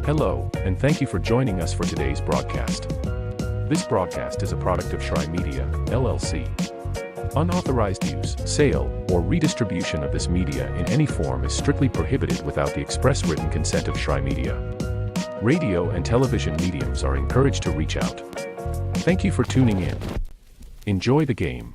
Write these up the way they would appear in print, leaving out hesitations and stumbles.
Hello, and thank you for joining us for today's broadcast. This broadcast is a product of Shry Media, LLC. Unauthorized use, sale, or redistribution of this media in any form is strictly prohibited without the express written consent of Shry Media. Radio and television mediums are encouraged to reach out. Thank you for tuning in. Enjoy the game.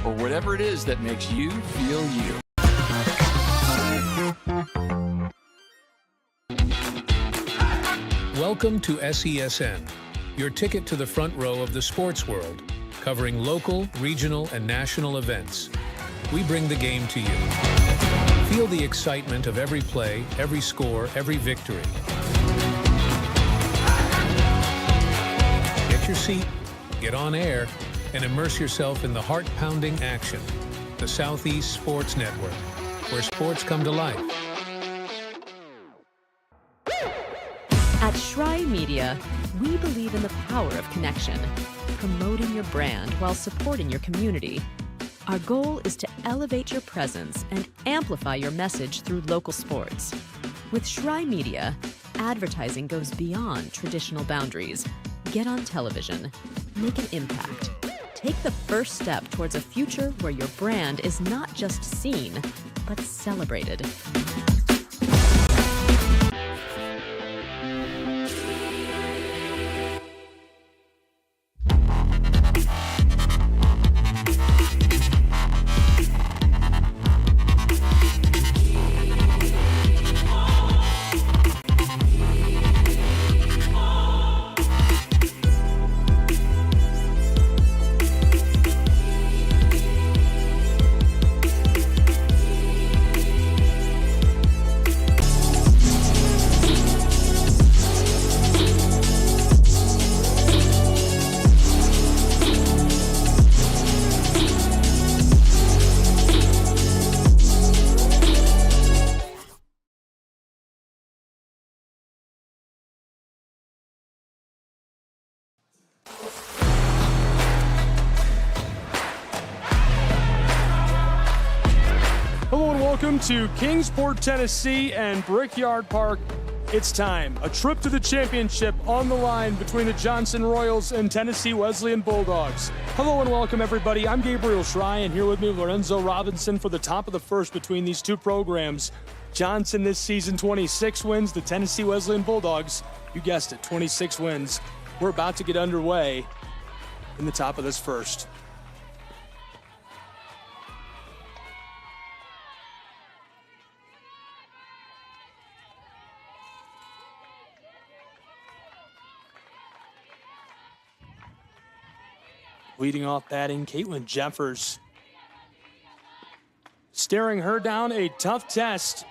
Or whatever it is that makes you feel you. Welcome to SESN, your ticket to the front row of the sports world, covering local, regional, and national events. We bring the game to you. Feel the excitement of every play, every score, every victory. Get your seat, get on air, and immerse yourself in the heart-pounding action. The Southeast Sports Network, where sports come to life. At Shry Media, we believe in the power of connection, promoting your brand while supporting your community. Our goal is to elevate your presence and amplify your message through local sports. With Shry Media, advertising goes beyond traditional boundaries. Get on television, make an impact. Take the first step towards a future where your brand is not just seen, but celebrated. Hello and welcome to Kingsport, Tennessee and Brickyard Park. It's time. A trip to the championship on the line between the Johnson Royals and Tennessee Wesleyan Bulldogs. Hello and welcome everybody. I'm Gabriel Shry and here with me Lorenzo Robinson for the top of the first between these two programs. Johnson this season 26 wins. The Tennessee Wesleyan Bulldogs, you guessed it, 26 wins. We're about to get underway in the top of this first. Leading off batting, Caitlin Jeffers. Staring her down, a tough test.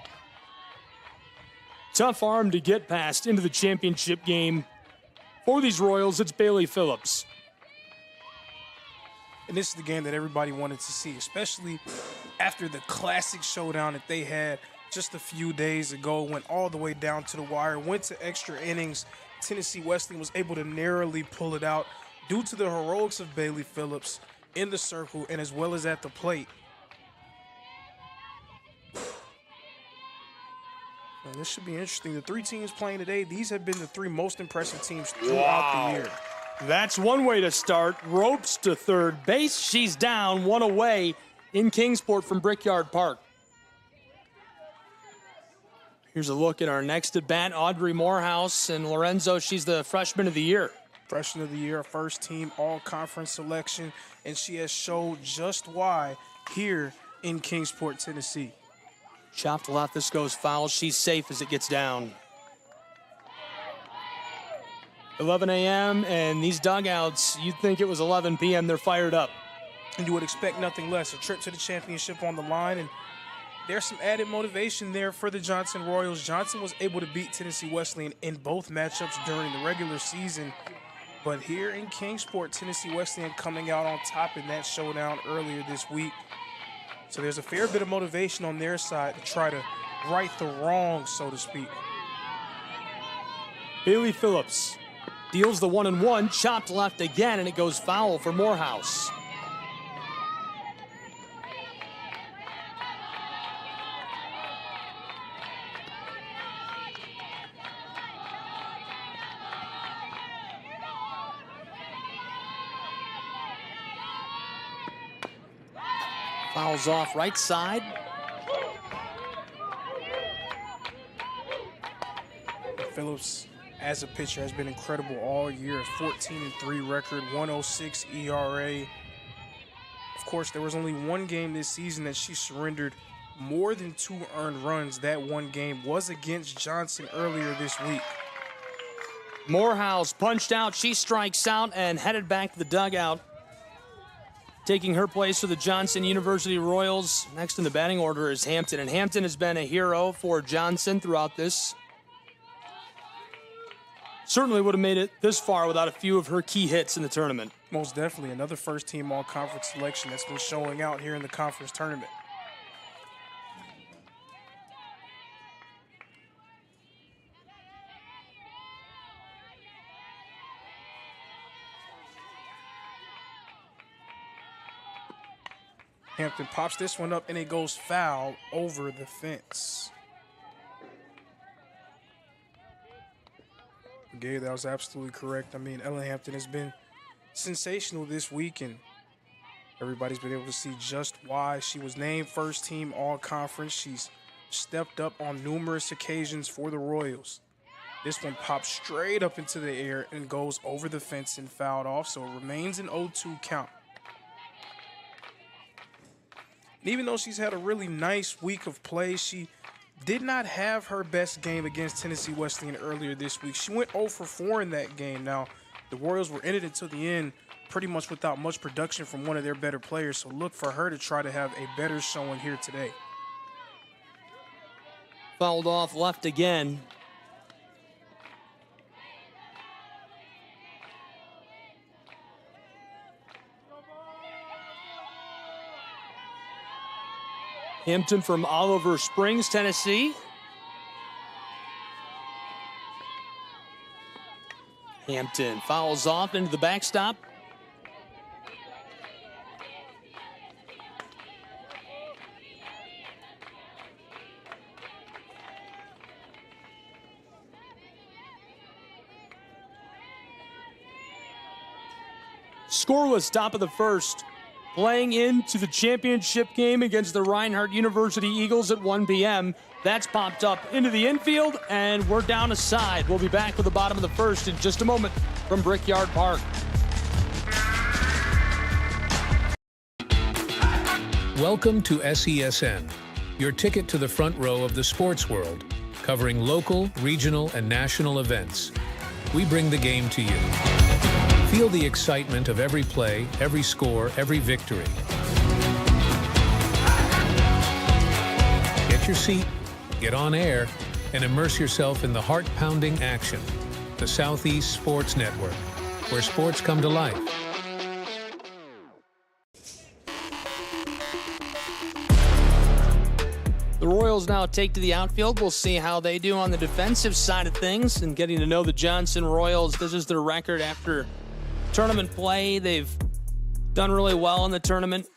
Tough arm to get past into the championship game. For these Royals, it's Bailey Phillips. And this is the game that everybody wanted to see, especially after the classic showdown that they had just a few days ago. Went all the way down to the wire, went to extra innings. Tennessee Wesleyan was able to narrowly pull it out due to the heroics of Bailey Phillips in the circle and as well as at the plate. And this should be interesting. The three teams playing today, these have been the three most impressive teams throughout the year. That's one way to start. Ropes to third base. She's down, one away in Kingsport from Brickyard Park. Here's a look at our next at bat, Audrey Morehouse. And Lorenzo, she's the freshman of the year. Freshman of the Year, first team all-conference selection, and she has showed just why here in Kingsport, Tennessee. Chopped left, this goes foul. She's safe as it gets down. 11 a.m. and these dugouts, you'd think it was 11 p.m. They're fired up. And you would expect nothing less. A trip to the championship on the line, and there's some added motivation there for the Johnson Royals. Johnson was able to beat Tennessee Wesleyan in both matchups during the regular season. But here in Kingsport, Tennessee Wesleyan coming out on top in that showdown earlier this week. So there's a fair bit of motivation on their side to try to right the wrong, so to speak. Bailey Phillips deals the 1-and-1, chopped left again, and it goes foul for Morehouse. Fouls off right side. Phillips, as a pitcher, has been incredible all year. 14-3 record, 106 ERA. Of course, there was only one game this season that she surrendered more than 2 earned runs. That one game was against Johnson earlier this week. Morehouse punched out. She strikes out and headed back to the dugout. Taking her place for the Johnson University Royals. Next in the batting order is Hampton, and Hampton has been a hero for Johnson throughout this. Certainly would have made it this far without a few of her key hits in the tournament. Most definitely. Another first-team all-conference selection that's been showing out here in the conference tournament. Hampton pops this one up, and it goes foul over the fence. Gabe, that was absolutely correct. I mean, Ellen Hampton has been sensational this week, and everybody's been able to see just why. She was named first team all-conference. She's stepped up on numerous occasions for the Royals. This one pops straight up into the air and goes over the fence and fouled off, so it remains an 0-2 count. And even though she's had a really nice week of play, she did not have her best game against Tennessee Wesleyan earlier this week. She went 0 for 4 in that game. Now, the Royals were in it until the end, pretty much without much production from one of their better players, so look for her to try to have a better showing here today. Fouled off left again. Hampton from Oliver Springs, Tennessee. Hampton fouls off into the backstop. Scoreless top of the first. Playing into the championship game against the Reinhardt University Eagles at 1 p.m. That's popped up into the infield, and we're down a side. We'll be back with the bottom of the first in just a moment from Brickyard Park. Welcome to SESN, your ticket to the front row of the sports world, covering local, regional, and national events. We bring the game to you. Feel the excitement of every play, every score, every victory. Get your seat, get on air, and immerse yourself in the heart-pounding action. The Southeast Sports Network, where sports come to life. The Royals now take to the outfield. We'll see how they do on the defensive side of things, and getting to know the Johnson Royals. This is their record after tournament play. They've done really well in the tournament,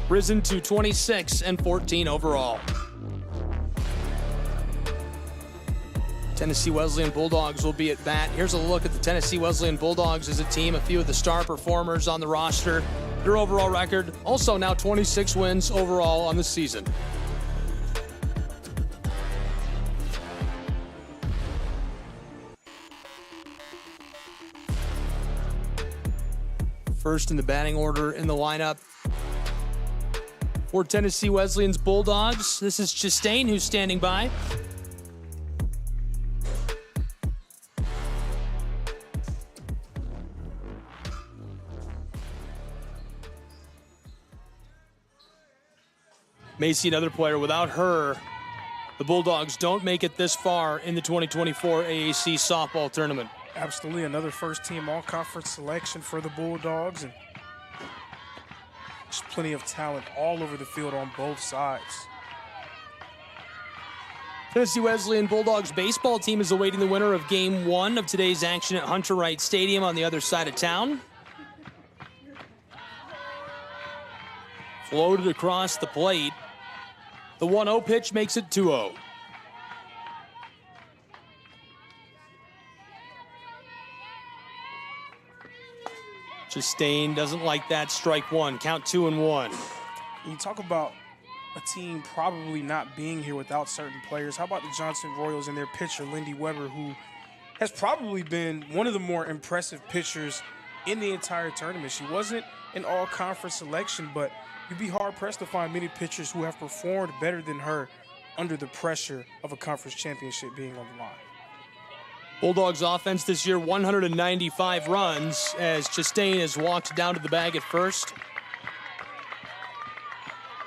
risen to 26-14 overall. Tennessee Wesleyan Bulldogs will be at bat. Here's a look at the Tennessee Wesleyan Bulldogs as a team, a few of the star performers on the roster. Their overall record, also now 26 wins overall on the season. first in the batting order in the lineup. For Tennessee Wesleyan's Bulldogs, this is Chastain who's standing by. Macy, another player. Without her, the Bulldogs don't make it this far in the 2024 AAC softball tournament. Absolutely, another first-team all-conference selection for the Bulldogs, and there's plenty of talent all over the field on both sides. Tennessee Wesleyan Bulldogs baseball team is awaiting the winner of Game 1 of today's action at Hunter Wright Stadium on the other side of town. Floated across the plate. The 1-0 pitch makes it 2-0. Chastain doesn't like that. Strike one. Count 2-1. You talk about a team probably not being here without certain players. How about the Johnson Royals and their pitcher, Lindy Weber, who has probably been one of the more impressive pitchers in the entire tournament. She wasn't an all-conference selection, but you'd be hard-pressed to find many pitchers who have performed better than her under the pressure of a conference championship being on the line. Bulldogs offense this year, 195 runs as Chastain has walked down to the bag at first.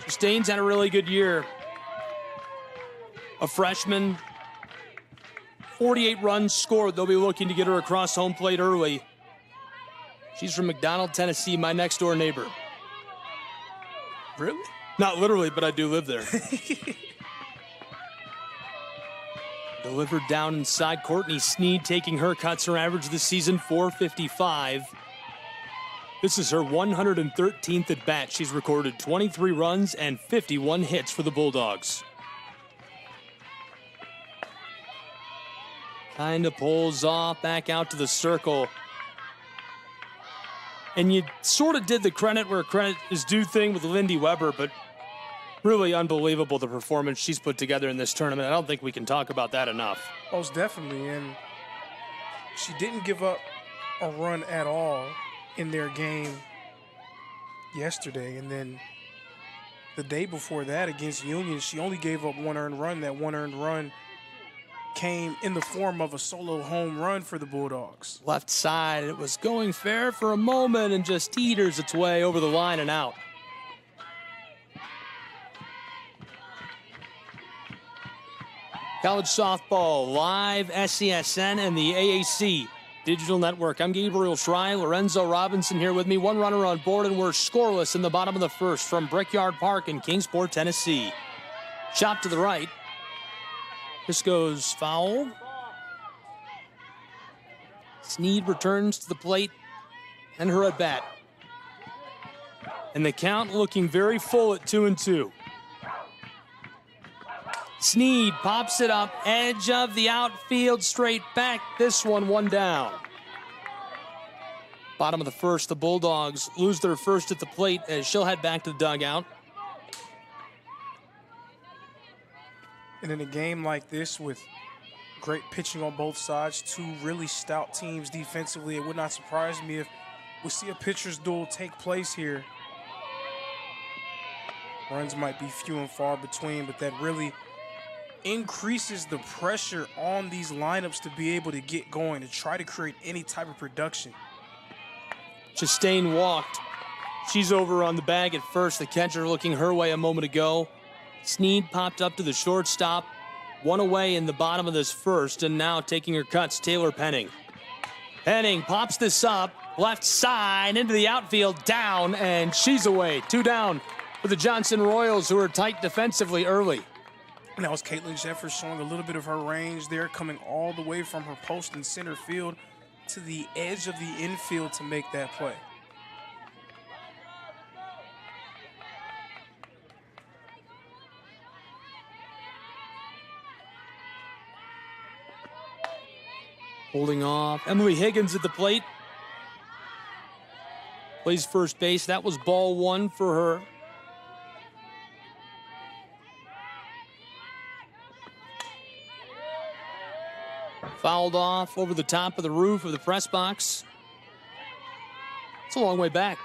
Chastain's had a really good year. A freshman, 48 runs scored. They'll be looking to get her across home plate early. She's from McDonald, Tennessee, my next door neighbor. Really? Not literally, but I do live there. Delivered down inside. Courtney Sneed taking her cuts. Her average this season, 455. This is her 113th at bat. She's recorded 23 runs and 51 hits for the Bulldogs. Kind of pulls off back out to the circle. And you sort of did the credit where credit is due thing with Lindy Weber, but really unbelievable the performance she's put together in this tournament. I don't think we can talk about that enough. Most definitely, and she didn't give up a run at all in their game yesterday. And then the day before that against Union, she only gave up one earned run. That one earned run came in the form of a solo home run for the Bulldogs. Left side, it was going fair for a moment and just teeters its way over the line and out. College softball, live SESN and the AAC Digital Network. I'm Gabriel Schrei, Lorenzo Robinson here with me. One runner on board, and we're scoreless in the bottom of the first from Brickyard Park in Kingsport, Tennessee. Chop to the right. This goes foul. Sneed returns to the plate and her at bat. And the count looking very full at 2-2. Sneed pops it up, edge of the outfield, straight back. This one down. Bottom of the first, the Bulldogs lose their first at the plate as she'll head back to the dugout. And in a game like this with great pitching on both sides, two really stout teams defensively, it would not surprise me if we see a pitcher's duel take place here. Runs might be few and far between, but that really increases the pressure on these lineups to be able to get going, to try to create any type of production. Chastain walked. She's over on the bag at first. The catcher looking her way a moment ago. Sneed popped up to the shortstop. One away in the bottom of this first, and now taking her cuts, Taylor Penning. Penning pops this up, left side, into the outfield, down, and she's away. 2 down for the Johnson Royals, who are tight defensively early. And that was Caitlin Jeffers showing a little bit of her range there, coming all the way from her post in center field to the edge of the infield to make that play. Holding off. Emily Higgins at the plate. Plays first base. That was ball 1 for her. Fouled off over the top of the roof of the press box. It's a long way back.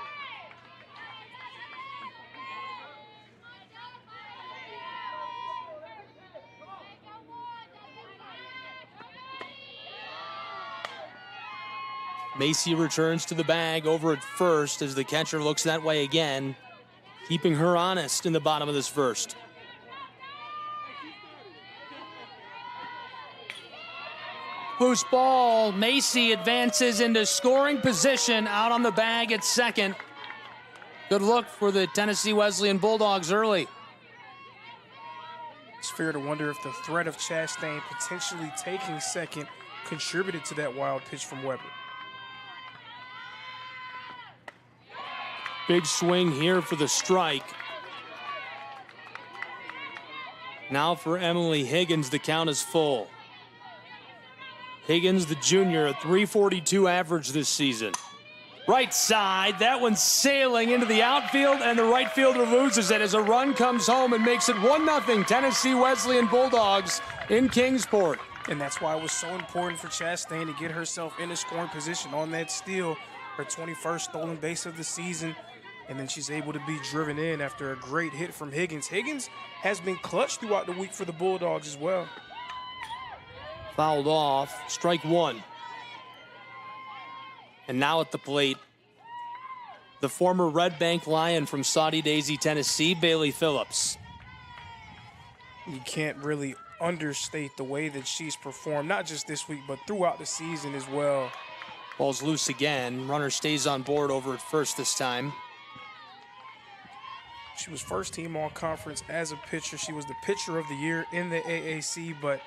Macy returns to the bag over at first as the catcher looks that way again, keeping her honest in the bottom of this first. Loose ball. Macy advances into scoring position out on the bag at second. Good look for the Tennessee Wesleyan Bulldogs early. It's fair to wonder if the threat of Chastain potentially taking second contributed to that wild pitch from Weber. Big swing here for the strike. Now for Emily Higgins, the count is full. Higgins, the junior, a .342 average this season. Right side, that one's sailing into the outfield, and the right fielder loses it as a run comes home and makes it 1-0 Tennessee Wesleyan Bulldogs in Kingsport. And that's why it was so important for Chastain to get herself in a scoring position on that steal, her 21st stolen base of the season. And then she's able to be driven in after a great hit from Higgins. Higgins has been clutch throughout the week for the Bulldogs as well. Fouled off, strike one. And now at the plate, the former Red Bank Lion from Saudi Daisy, Tennessee, Bailey Phillips. You can't really understate the way that she's performed, not just this week, but throughout the season as well. Ball's loose again. Runner stays on board over at first this time. She was first team all-conference as a pitcher. She was the pitcher of the year in the AAC, but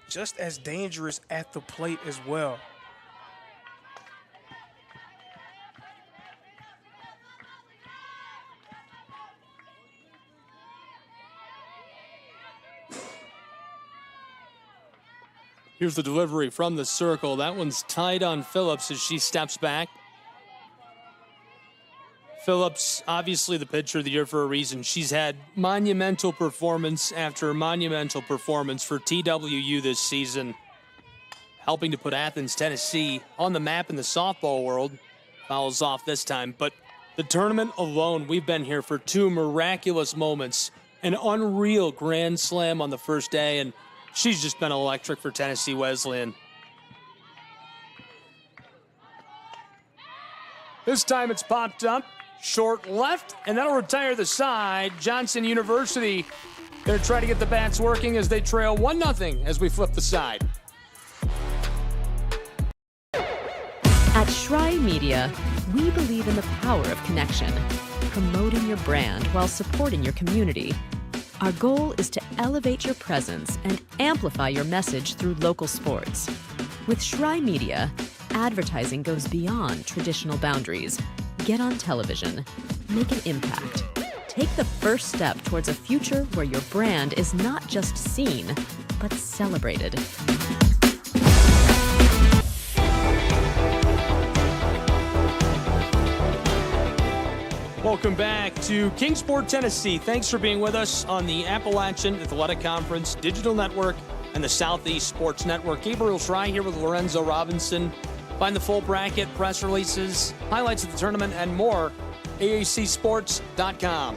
just as dangerous at the plate as well. Here's the delivery from the circle. That one's tight on Phillips as she steps back. Phillips, obviously the pitcher of the year for a reason. She's had monumental performance after monumental performance for TWU this season, helping to put Athens, Tennessee on the map in the softball world. Fouls off this time, but the tournament alone, we've been here for two miraculous moments. An unreal grand slam on the first day, and she's just been electric for Tennessee Wesleyan. This time it's popped up. Short left, and that'll retire the side. Johnson University, they're trying to get the bats working as they trail 1-0 as we flip the side. At Shry Media, we believe in the power of connection, promoting your brand while supporting your community. Our goal is to elevate your presence and amplify your message through local sports. With Shry Media, advertising goes beyond traditional boundaries. Get on television, make an impact. Take the first step towards a future where your brand is not just seen, but celebrated. Welcome back to Kingsport, Tennessee. Thanks for being with us on the Appalachian Athletic Conference Digital Network and the Southeast Sports Network. Gabriel Shry here with Lorenzo Robinson. Find the full bracket, press releases, highlights of the tournament, and more, AACsports.com.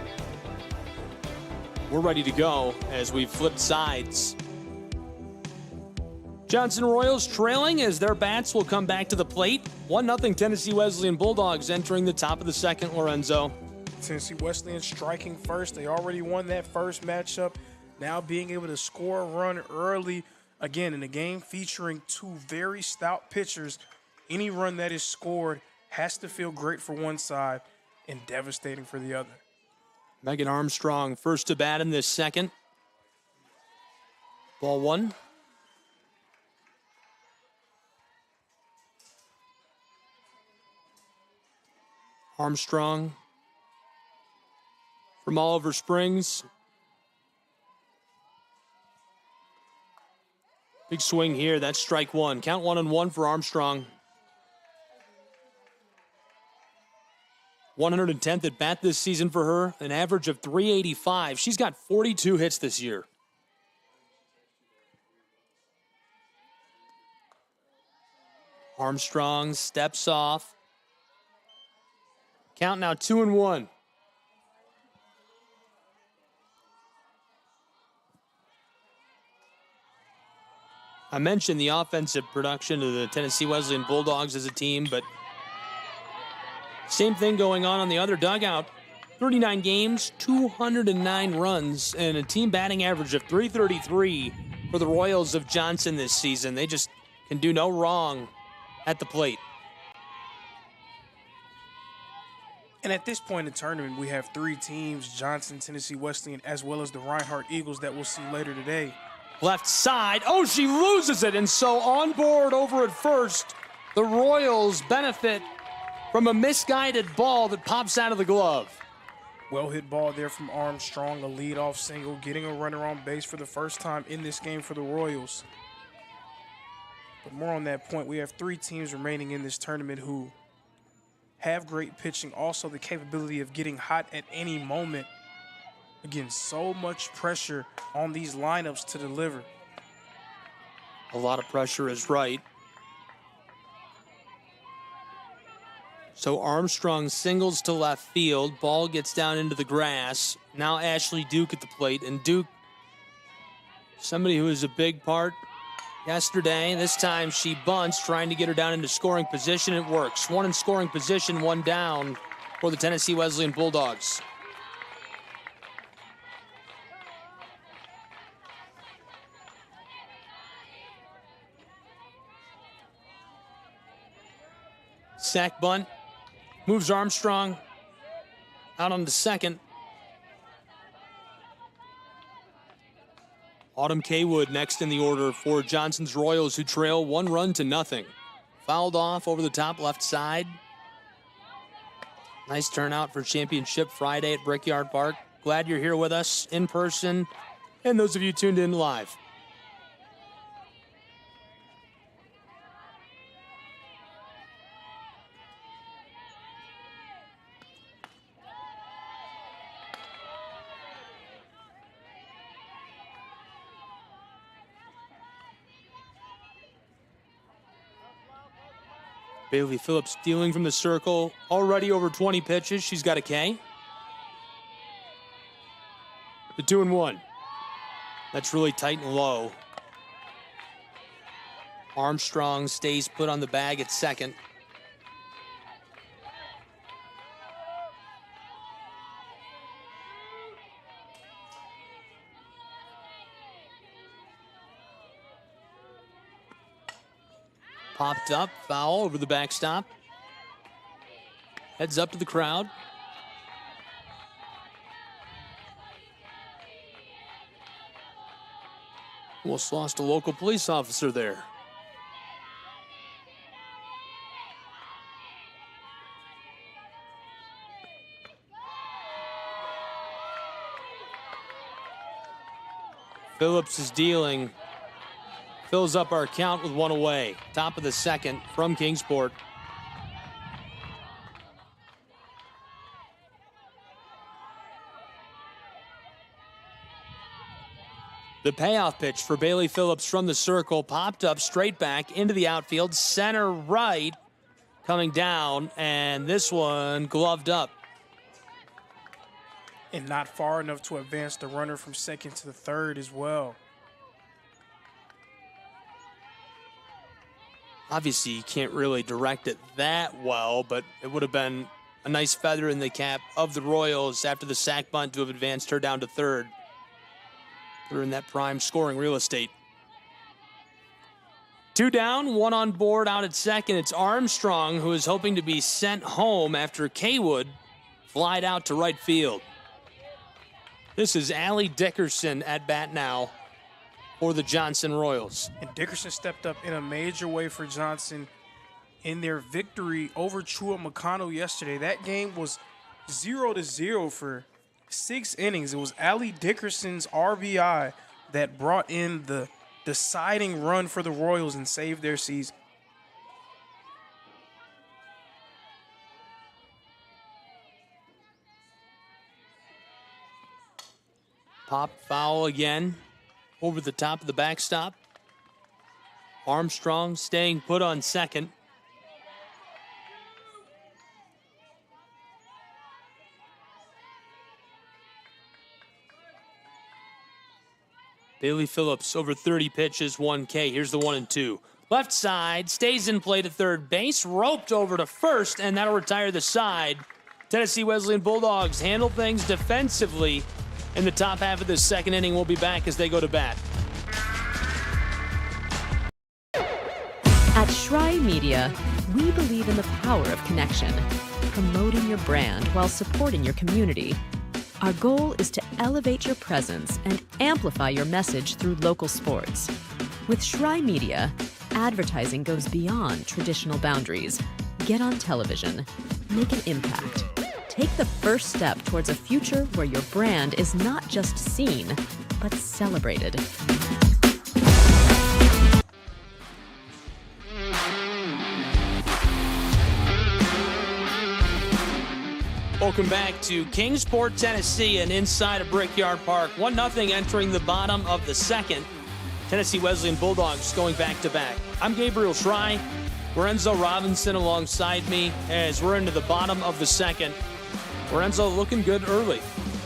We're ready to go as we flip sides. Johnson Royals trailing as their bats will come back to the plate. 1-0 Tennessee Wesleyan Bulldogs entering the top of the second, Lorenzo. Tennessee Wesleyan striking first. They already won that first matchup. Now being able to score a run early, again, in a game featuring two very stout pitchers. Any run that is scored has to feel great for one side and devastating for the other. Megan Armstrong first to bat in this second. Ball one. Armstrong from Oliver Springs. Big swing here. That's strike one. Count 1-1 for Armstrong. 110th at bat this season for her, an average of .385. She's got 42 hits this year. Armstrong steps off. Count now 2-1. I mentioned the offensive production of the Tennessee Wesleyan Bulldogs as a team, but same thing going on the other dugout. 39 games, 209 runs, and a team batting average of .333 for the Royals of Johnson this season. They just can do no wrong at the plate. And at this point in the tournament, we have three teams, Johnson, Tennessee Wesleyan, as well as the Reinhardt Eagles that we'll see later today. Left side. Oh, she loses it. And so on board over at first, the Royals benefit from a misguided ball that pops out of the glove. Well hit ball there from Armstrong, a leadoff single, getting a runner on base for the first time in this game for the Royals. But more on that point, we have three teams remaining in this tournament who have great pitching, also the capability of getting hot at any moment. Again, so much pressure on these lineups to deliver. A lot of pressure is right. So Armstrong singles to left field. Ball gets down into the grass. Now Ashley Duke at the plate. And Duke, somebody who was a big part yesterday. This time she bunts, trying to get her down into scoring position. It works. One in scoring position, one down for the Tennessee Wesleyan Bulldogs. Sack bunt. Moves Armstrong out on the second. Autumn Kaywood next in the order for Johnson's Royals, who trail 1-0. Fouled off over the top left side. Nice turnout for Championship Friday at Brickyard Park. Glad you're here with us in person, and those of you tuned in live. Bailey Phillips dealing from the circle. Already over 20 pitches. She's got a K. The 2-1. That's really tight and low. Armstrong stays put on the bag at second. Popped up, foul over the backstop. Heads up to the crowd. Almost lost a local police officer there. Phillips is dealing. Fills up our count with one away. Top of the second from Kingsport. The payoff pitch for Bailey Phillips from the circle. Popped up straight back into the outfield. Center right. Coming down. And this one gloved up. And not far enough to advance the runner from second to the third as well. Obviously, you can't really direct it that well, but it would have been a nice feather in the cap of the Royals after the sack bunt to have advanced her down to third. They're in that prime scoring real estate. Two down, one on board out at second. It's Armstrong who is hoping to be sent home after Kaywood flied out to right field. This is Allie Dickerson at bat now for the Johnson Royals. And Dickerson stepped up in a major way for Johnson in their victory over Chua McConnell yesterday. That game was 0-0 for 6 innings. It was Allie Dickerson's RBI that brought in the deciding run for the Royals and saved their season. Pop foul again over the top of the backstop. Armstrong staying put on second. Bailey Phillips over 30 pitches, 1K. Here's the 1-2. Left side, stays in play to third base, roped over to first, and that'll retire the side. Tennessee Wesleyan Bulldogs handle things defensively in the top half of this second inning. We'll be back as they go to bat. At Shry Media, we believe in the power of connection, promoting your brand while supporting your community. Our goal is to elevate your presence and amplify your message through local sports. With Shry Media, advertising goes beyond traditional boundaries. Get on television, make an impact. Take the first step towards a future where your brand is not just seen, but celebrated. Welcome back to Kingsport, Tennessee, and inside of Brickyard Park. 1-0 entering the bottom of the second. Tennessee Wesleyan Bulldogs going back-to-back. I'm Gabriel Shry. Lorenzo Robinson alongside me as we're into the bottom of the second. Lorenzo looking good early.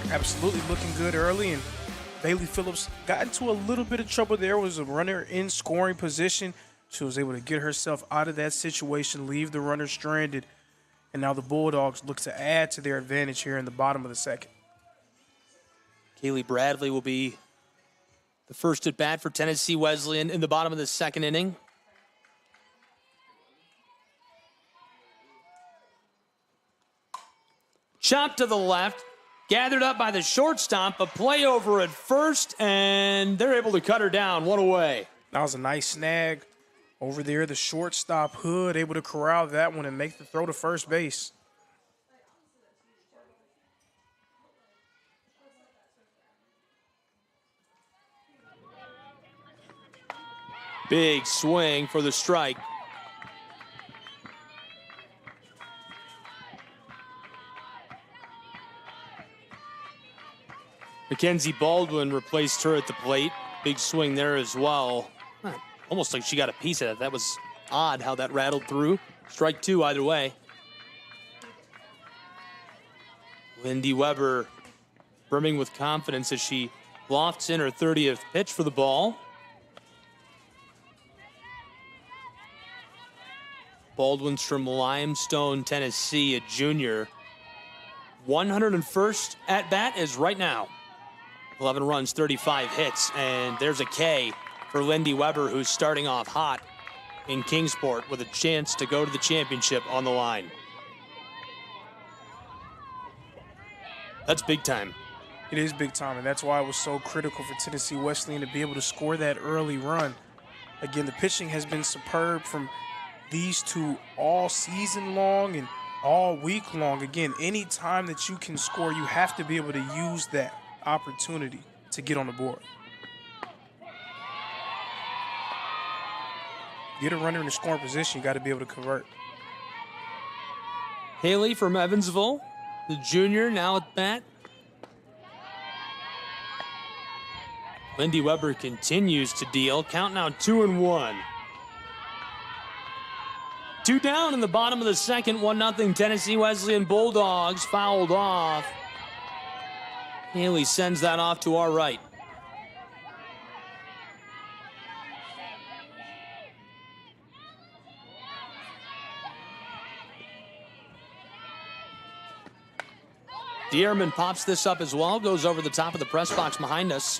Absolutely looking good early, and Bailey Phillips got into a little bit of trouble there. Was a runner in scoring position. She was able to get herself out of that situation, leave the runner stranded, and now the Bulldogs look to add to their advantage here in the bottom of the second. Kaylee Bradley will be the first at bat for Tennessee Wesleyan in the bottom of the second inning. Chop to the left, gathered up by the shortstop, a play over at first, and they're able to cut her down, one away. That was a nice snag over there. The shortstop Hood able to corral that one and make the throw to first base. Big swing for the strike. Mackenzie Baldwin replaced her at the plate. Big swing there as well. Almost like she got a piece of that. That was odd how that rattled through. Strike two either way. Lindy Weber brimming with confidence as she lofts in her 30th pitch for the ball. Baldwin's from Limestone, Tennessee, a junior. 101st at bat is right now. 11 runs, 35 hits, and there's a K for Lindy Weber, who's starting off hot in Kingsport with a chance to go to the championship on the line. That's big time. It is big time, and that's why it was so critical for Tennessee Wesleyan to be able to score that early run. Again, the pitching has been superb from these two all season long and all week long. Again, any time that you can score, you have to be able to use that opportunity to get on the board. Get a runner in the scoring position, you got to be able to convert. Haley from Evansville, the junior, now at bat. Lindy Weber continues to deal. Count now 2-1. 2 down in the bottom of the second. 1-0 Tennessee Wesleyan Bulldogs fouled off. Haley sends that off to our right. Dearman pops this up as well, goes over the top of the press box behind us.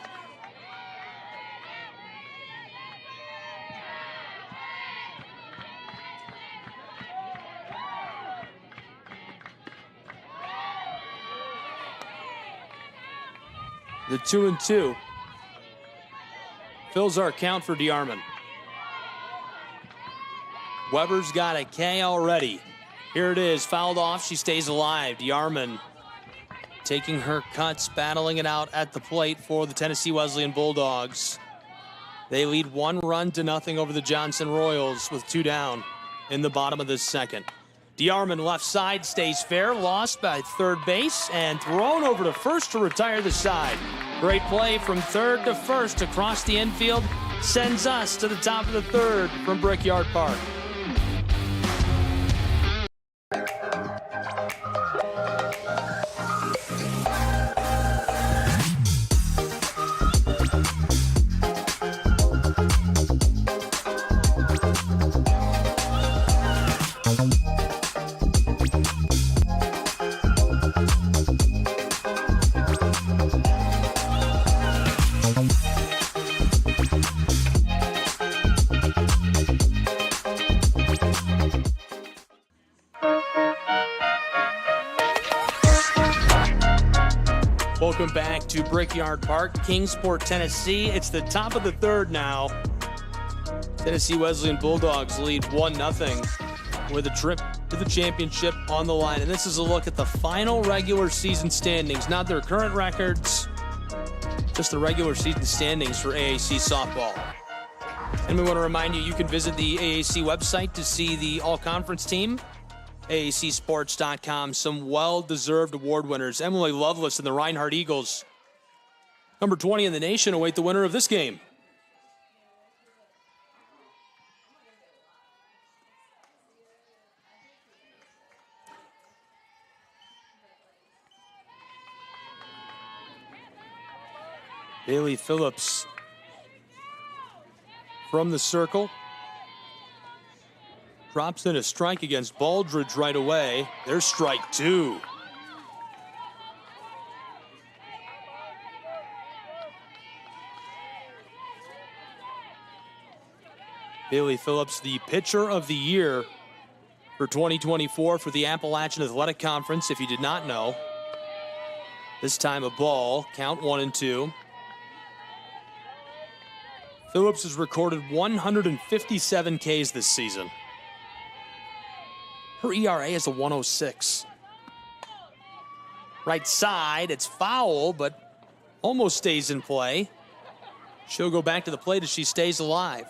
The 2-2 fills our count for Dearman. Weber's got a K already. Here it is, fouled off. She stays alive. Dearman taking her cuts, battling it out at the plate for the Tennessee Wesleyan Bulldogs. They lead 1-0 over the Johnson Royals with 2 down in the bottom of this second. Dearman left side stays fair, lost by third base and thrown over to first to retire the side. Great play from third to first across the infield, sends us to the top of the third from Brickyard Park. Welcome back to Brickyard Park, Kingsport, Tennessee. It's the top of the third now. Tennessee Wesleyan Bulldogs lead 1-0 with a trip to the championship on the line. And this is a look at the final regular season standings, not their current records, just the regular season standings for AAC softball. And we want to remind you, you can visit the AAC website to see the all-conference team, AACsports.com. Some well-deserved award winners. Emily Lovelace and the Reinhardt Eagles, number 20 in the nation, await the winner of this game. Bailey Phillips from the circle. Drops in a strike against Baldridge right away. There's strike 2. Bailey Phillips, the pitcher of the year for 2024 for the Appalachian Athletic Conference, if you did not know. This time a ball, count 1-2. Phillips has recorded 157 Ks this season. Her ERA is a 106. Right side, it's foul, but almost stays in play. She'll go back to the plate as she stays alive.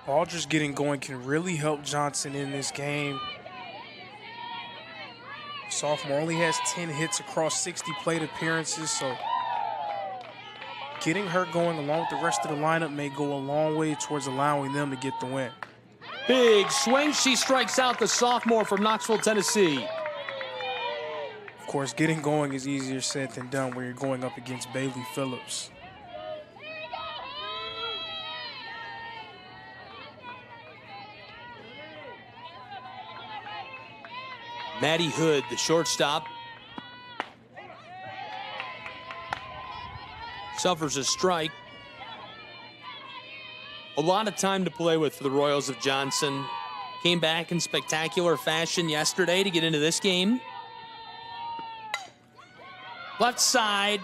Baldridge getting going can really help Johnson in this game. Sophomore only has 10 hits across 60 plate appearances, so getting her going along with the rest of the lineup may go a long way towards allowing them to get the win. Big swing. She strikes out the sophomore from Knoxville, Tennessee. Of course, getting going is easier said than done when you're going up against Bailey Phillips. Maddie Hood, the shortstop, suffers a strike. A lot of time to play with for the Royals of Johnson. Came back in spectacular fashion yesterday to get into this game. Left side,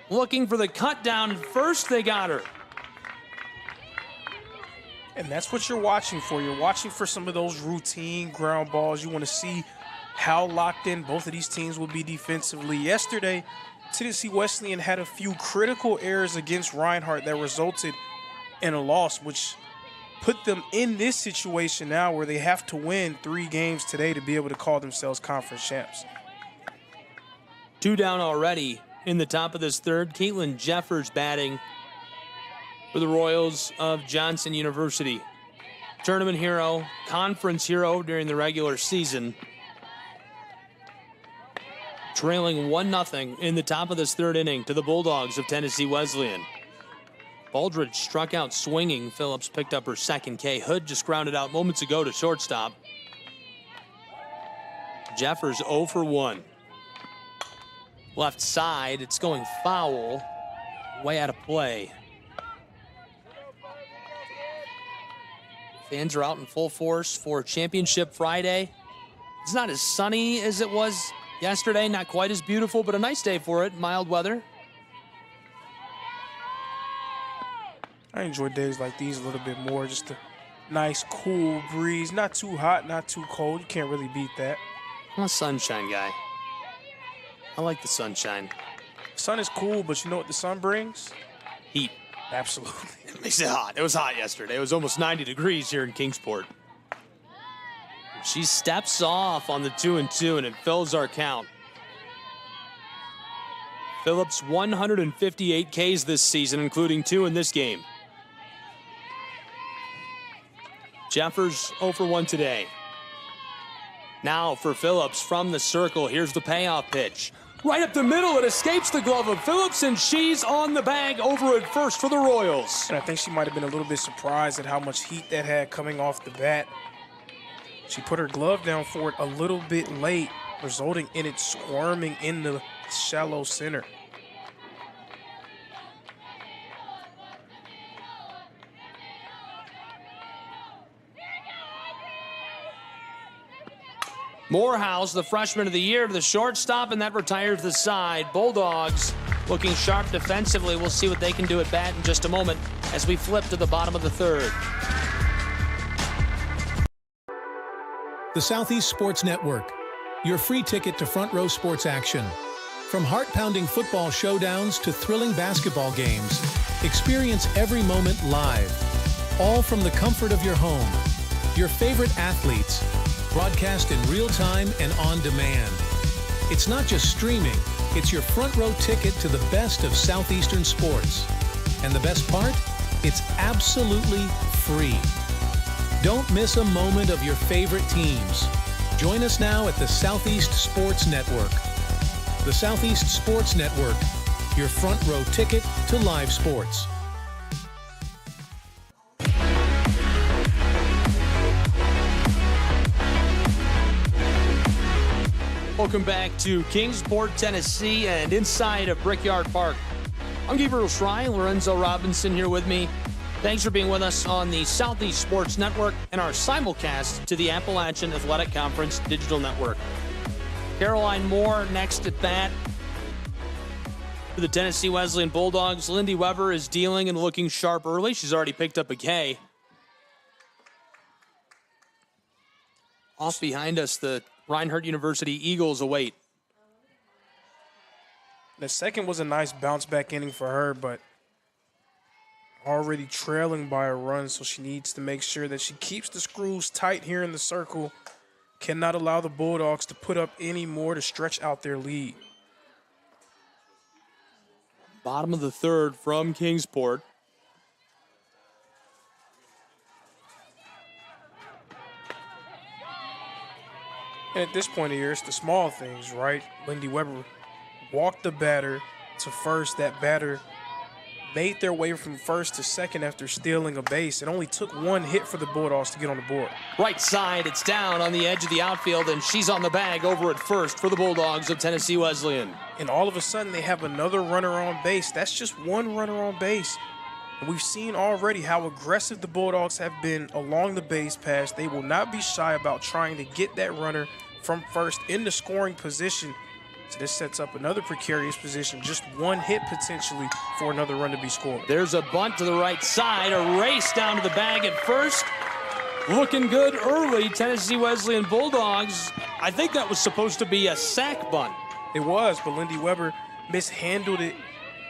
looking for the cut down. First, they got her. And that's what you're watching for. You're watching for some of those routine ground balls. You want to see how locked in both of these teams will be defensively. Yesterday, Tennessee Wesleyan had a few critical errors against Reinhardt that resulted in a loss, which put them in this situation now where they have to win 3 games today to be able to call themselves conference champs. 2 down already in the top of this third. Caitlin Jeffers batting for the Royals of Johnson University. Tournament hero, conference hero during the regular season. Trailing 1-0 in the top of this third inning to the Bulldogs of Tennessee Wesleyan. Baldridge struck out swinging. Phillips picked up her second K. Hood just grounded out moments ago to shortstop. Jeffers 0 for 1. Left side, it's going foul. Way out of play. Fans are out in full force for Championship Friday. It's not as sunny as it was yesterday, not quite as beautiful, but a nice day for it. Mild weather. I enjoy days like these a little bit more. Just a nice, cool breeze. Not too hot, not too cold. You can't really beat that. I'm a sunshine guy. I like the sunshine. Sun is cool, but you know what the sun brings? Heat. Absolutely. It makes it hot. It was hot yesterday. It was almost 90 degrees here in Kingsport. She steps off on the 2-2, and it fills our count. Phillips 158 Ks this season, including 2 in this game. Jeffers 0 for 1 today. Now for Phillips from the circle. Here's the payoff pitch. Right up the middle, it escapes the glove of Phillips, and she's on the bag over at first for the Royals. And I think she might have been a little bit surprised at how much heat that had coming off the bat. She put her glove down for it a little bit late, resulting in it squirming in the shallow center. Morehouse, the freshman of the year, to the shortstop, and that retires the side. Bulldogs looking sharp defensively. We'll see what they can do at bat in just a moment as we flip to the bottom of the third. The Southeast Sports Network, your free ticket to front row sports action. From heart-pounding football showdowns to thrilling basketball games, experience every moment live, all from the comfort of your home. Your favorite athletes, broadcast in real time and on demand. It's not just streaming, it's your front row ticket to the best of Southeastern sports. And the best part? It's absolutely free. Don't miss a moment of your favorite teams. Join us now at the Southeast Sports Network. The Southeast Sports Network, your front row ticket to live sports. Welcome back to Kingsport, Tennessee, and inside of Brickyard Park. I'm Gabriel Schrei, Lorenzo Robinson here with me. Thanks for being with us on the Southeast Sports Network and our simulcast to the Appalachian Athletic Conference Digital Network. Caroline Moore next at bat for the Tennessee Wesleyan Bulldogs. Lindy Weber is dealing and looking sharp early. She's already picked up a K. Off behind us, the Reinhardt University Eagles await. The second was a nice bounce back inning for her, but already trailing by a run, so she needs to make sure that she keeps the screws tight here in the circle. Cannot allow the Bulldogs to put up any more to stretch out their lead. Bottom of the third from Kingsport. And at this point of the year, it's the small things, right? Lindy Weber walked the batter to first. That batter made their way from first to second after stealing a base. It only took one hit for the Bulldogs to get on the board. Right side, it's down on the edge of the outfield, and she's on the bag over at first for the Bulldogs of Tennessee Wesleyan. And all of a sudden, they have another runner on base. That's just one runner on base. And we've seen already how aggressive the Bulldogs have been along the base pass. They will not be shy about trying to get that runner from first in the scoring position. So this sets up another precarious position, just one hit potentially for another run to be scored. There's a bunt to the right side, a race down to the bag at first. Looking good early, Tennessee Wesleyan Bulldogs. I think that was supposed to be a sack bunt. It was, but Lindy Weber mishandled it.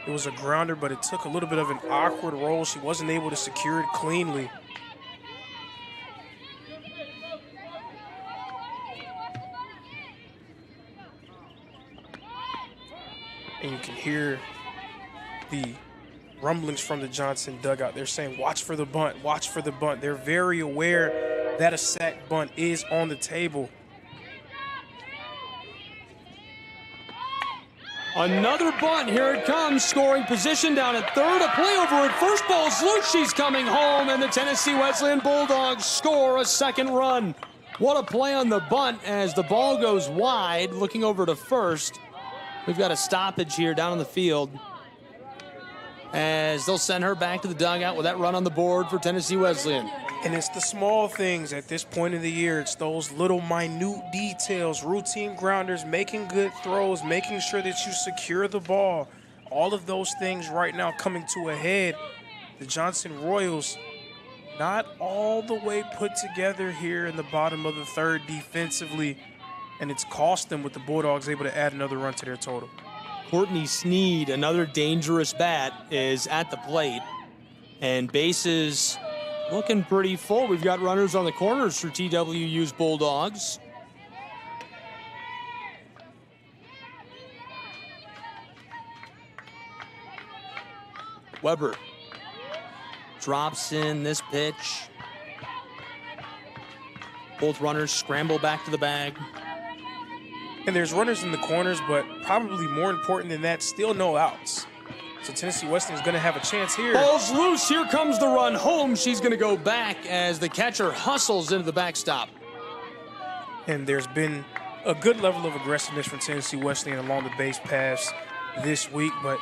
It was a grounder, but it took a little bit of an awkward roll. She wasn't able to secure it cleanly. And you can hear the rumblings from the Johnson dugout. They're saying, watch for the bunt, watch for the bunt. They're very aware that a sack bunt is on the table. Another bunt, here it comes, scoring position down at third, a play over at first, ball's loose, she's coming home, and the Tennessee Wesleyan Bulldogs score a second run. What a play on the bunt as the ball goes wide, looking over to first. We've got a stoppage here down on the field as they'll send her back to the dugout with that run on the board for Tennessee Wesleyan. And it's the small things at this point of the year. It's those little minute details, routine grounders, making good throws, making sure that you secure the ball. All of those things right now coming to a head. The Johnson Royals not all the way put together here in the bottom of the third defensively. And it's cost them with the Bulldogs able to add another run to their total. Courtney Sneed, another dangerous bat, is at the plate. And bases looking pretty full. We've got runners on the corners for TWU's Bulldogs. Weber drops in this pitch. Both runners scramble back to the bag. And there's runners in the corners, but probably more important than that, still no outs. So Tennessee Wesleyan is going to have a chance here. Ball's loose. Here comes the run home. She's going to go back as the catcher hustles into the backstop. And there's been a good level of aggressiveness from Tennessee Wesleyan along the base paths this week, but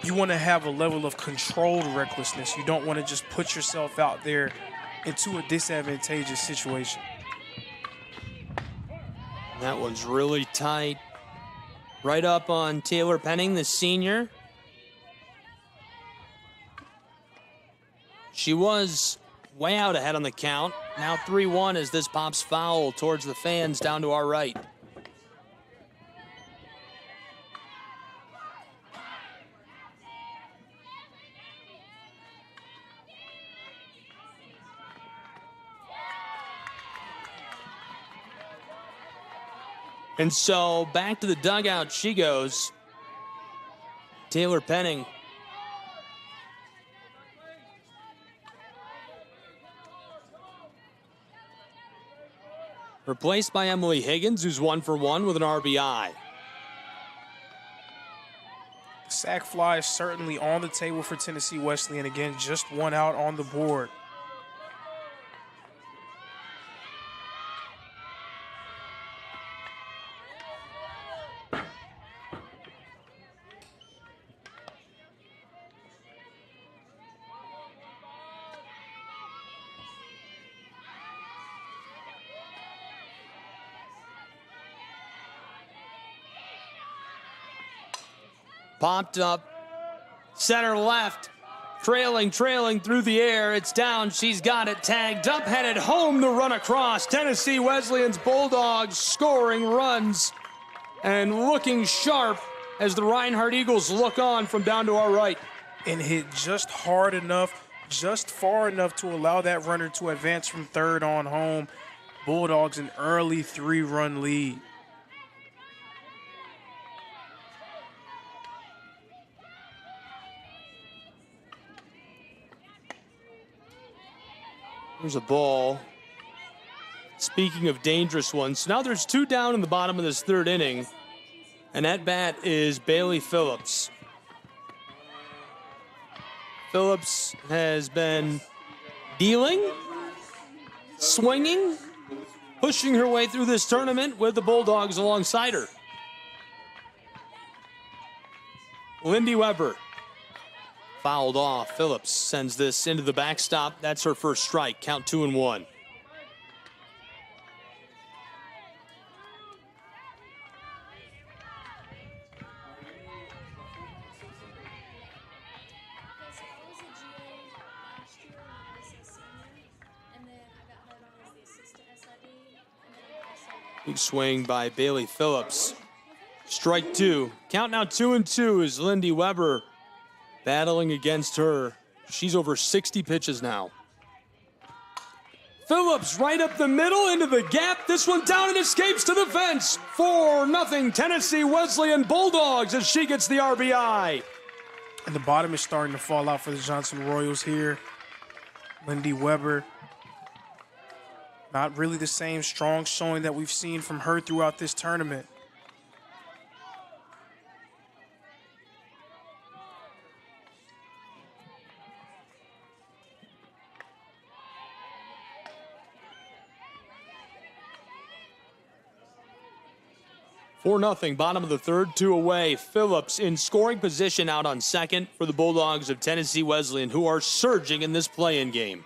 you want to have a level of controlled recklessness. You don't want to just put yourself out there into a disadvantageous situation. That one's really tight. Right up on Taylor Penning, the senior. She was way out ahead on the count. Now 3-1 as this pops foul towards the fans down to our right. And so back to the dugout she goes. Taylor Penning. Replaced by Emily Higgins, who's 1 for 1 with an RBI. Sack fly is certainly on the table for Tennessee Wesleyan. Again, just one out on the board. Popped up, center left, trailing through the air. It's down, she's got it tagged up, headed home, the run across. Tennessee Wesleyan's Bulldogs scoring runs and looking sharp as the Reinhardt Eagles look on from down to our right. And hit just hard enough, just far enough to allow that runner to advance from third on home. Bulldogs an early 3-run lead. There's a ball. Speaking of dangerous ones, now there's 2 down in the bottom of this 3rd inning. And at bat is Bailey Phillips. Phillips has been dealing, swinging, pushing her way through this tournament with the Bulldogs alongside her. Lindy Weber fouled off. Phillips sends this into the backstop. That's her first strike. Count 2-1. Big swing by Bailey Phillips. Strike 2. Count now 2-2 as Lindy Weber battling against her. She's over 60 pitches now. Phillips right up the middle into the gap. This one down and escapes to the fence. 4-0 Tennessee Wesleyan Bulldogs as she gets the RBI. And the bottom is starting to fall out for the Johnson Royals here. Lindy Weber. Not really the same strong showing that we've seen from her throughout this tournament. Four 0 bottom of the 3rd, 2 away. Phillips in scoring position out on second for the Bulldogs of Tennessee Wesleyan, who are surging in this play-in game.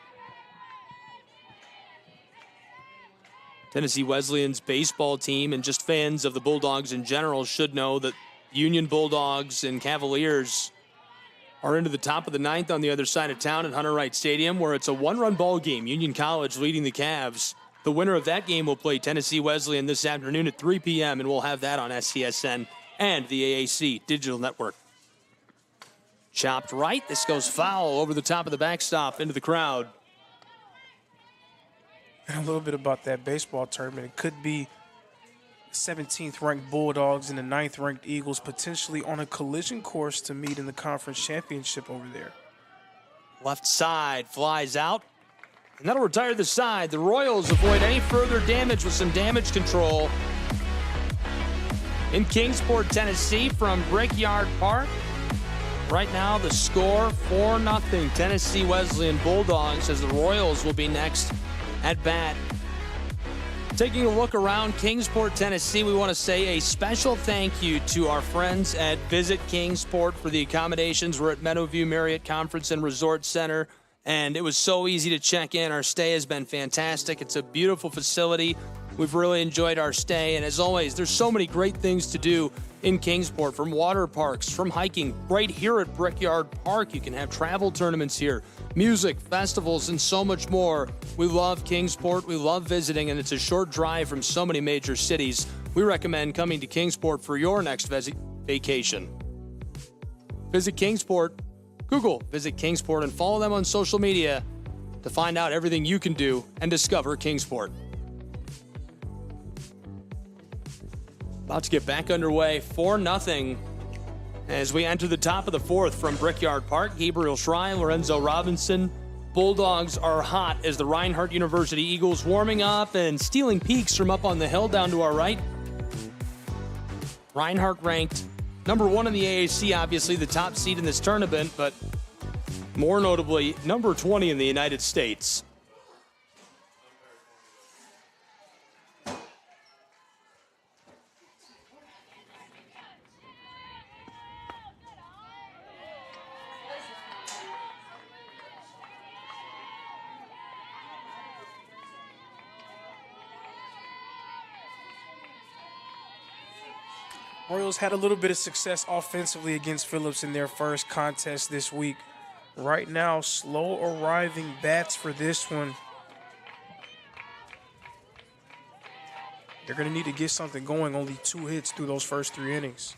Tennessee Wesleyan's baseball team and just fans of the Bulldogs in general should know that Union Bulldogs and Cavaliers are into the top of the 9th on the other side of town at Hunter Wright Stadium, where it's a 1-run ball game. Union College leading the Cavs. The winner of that game will play Tennessee Wesleyan this afternoon at 3 p.m., and we'll have that on SCSN and the AAC Digital Network. Chopped right. This goes foul over the top of the backstop into the crowd. And a little bit about that baseball tournament. It could be 17th ranked Bulldogs and the 9th ranked Eagles potentially on a collision course to meet in the conference championship over there. Left side flies out. And that'll retire the side. The Royals avoid any further damage with some damage control. In Kingsport, Tennessee from Brickyard Park. Right now the score 4-0 Tennessee Wesleyan Bulldogs as the Royals will be next at bat. Taking a look around Kingsport, Tennessee, we want to say a special thank you to our friends at Visit Kingsport for the accommodations. We're at Meadowview Marriott Conference and Resort Center, and it was so easy to check in. Our stay has been fantastic. It's a beautiful facility. We've really enjoyed our stay, and as always, there's so many great things to do in Kingsport, from water parks, from hiking. Right here at Brickyard Park, you can have travel tournaments here, music, festivals, and so much more. We love Kingsport, we love visiting, and it's a short drive from so many major cities. We recommend coming to Kingsport for your next vacation. Visit Kingsport, Google Visit Kingsport, and follow them on social media to find out everything you can do and discover Kingsport. About to get back underway, 4-0 as we enter the top of the fourth from Brickyard Park. Gabriel Schrei, Lorenzo Robinson. Bulldogs are hot as the Reinhardt University Eagles warming up and stealing peaks from up on the hill down to our right. Reinhardt ranked number 1 in the AAC, obviously the top seed in this tournament, but more notably, number 20 in the United States. Royals had a little bit of success offensively against Phillips in their first contest this week. Right now, slow arriving bats for this one. They're going to need to get something going. Only 2 hits through those first 3 innings.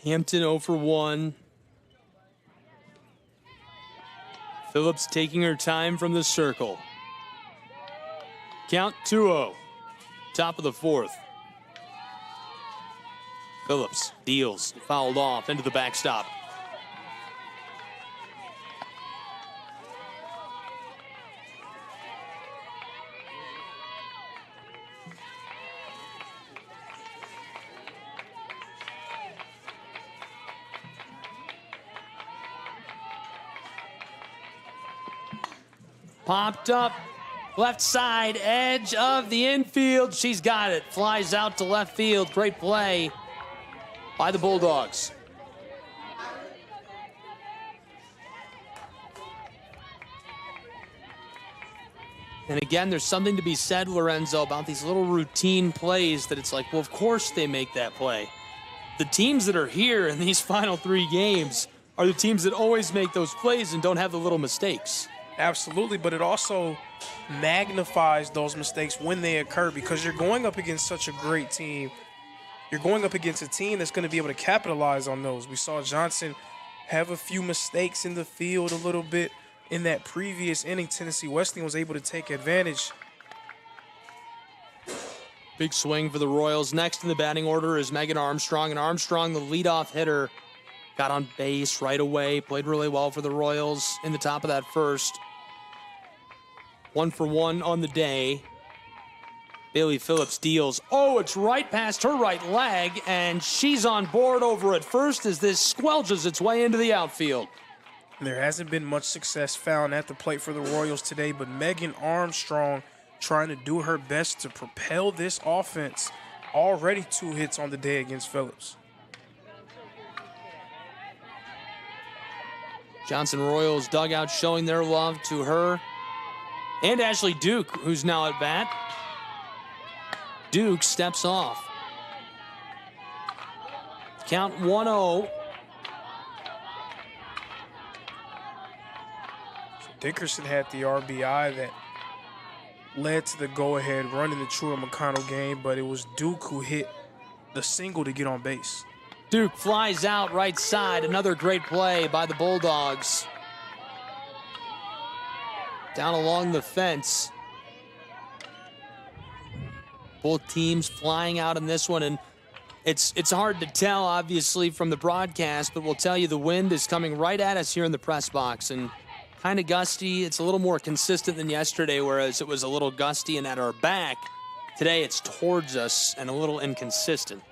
Hampton 0 for 1. Phillips taking her time from the circle. Count 2-0. Top of the fourth. Phillips deals, fouled off into the backstop. Popped up, left side, edge of the infield. She's got it. Flies out to left field. Great play by the Bulldogs. And again, there's something to be said, Lorenzo, about these little routine plays that it's like, well, of course they make that play. The teams that are here in these final 3 games are the teams that always make those plays and don't have the little mistakes. Absolutely, but it also magnifies those mistakes when they occur because you're going up against such a great team. You're going up against a team that's going to be able to capitalize on those. We saw Johnson have a few mistakes in the field a little bit in that previous inning. Tennessee Wesleyan was able to take advantage. Big swing for the Royals. Next in the batting order is Megan Armstrong, and Armstrong, the leadoff hitter, got on base right away, played really well for the Royals in the top of that first. 1 for 1 on the day. Bailey Phillips deals. Oh, it's right past her right leg, and she's on board over at first as this squelches its way into the outfield. There hasn't been much success found at the plate for the Royals today, but Megan Armstrong trying to do her best to propel this offense. Already 2 hits on the day against Phillips. Johnson Royals dugout showing their love to her and Ashley Duke, who's now at bat. Duke steps off. Count 1-0. Dickerson had the RBI that led to the go-ahead run in the Truett McConnell game, but it was Duke who hit the single to get on base. Duke flies out right side. Another great play by the Bulldogs. Down along the fence. Both teams flying out in this one, and it's hard to tell, obviously, from the broadcast, but we'll tell you the wind is coming right at us here in the press box, and kind of gusty. It's a little more consistent than yesterday, whereas it was a little gusty and at our back. Today it's towards us and a little inconsistent.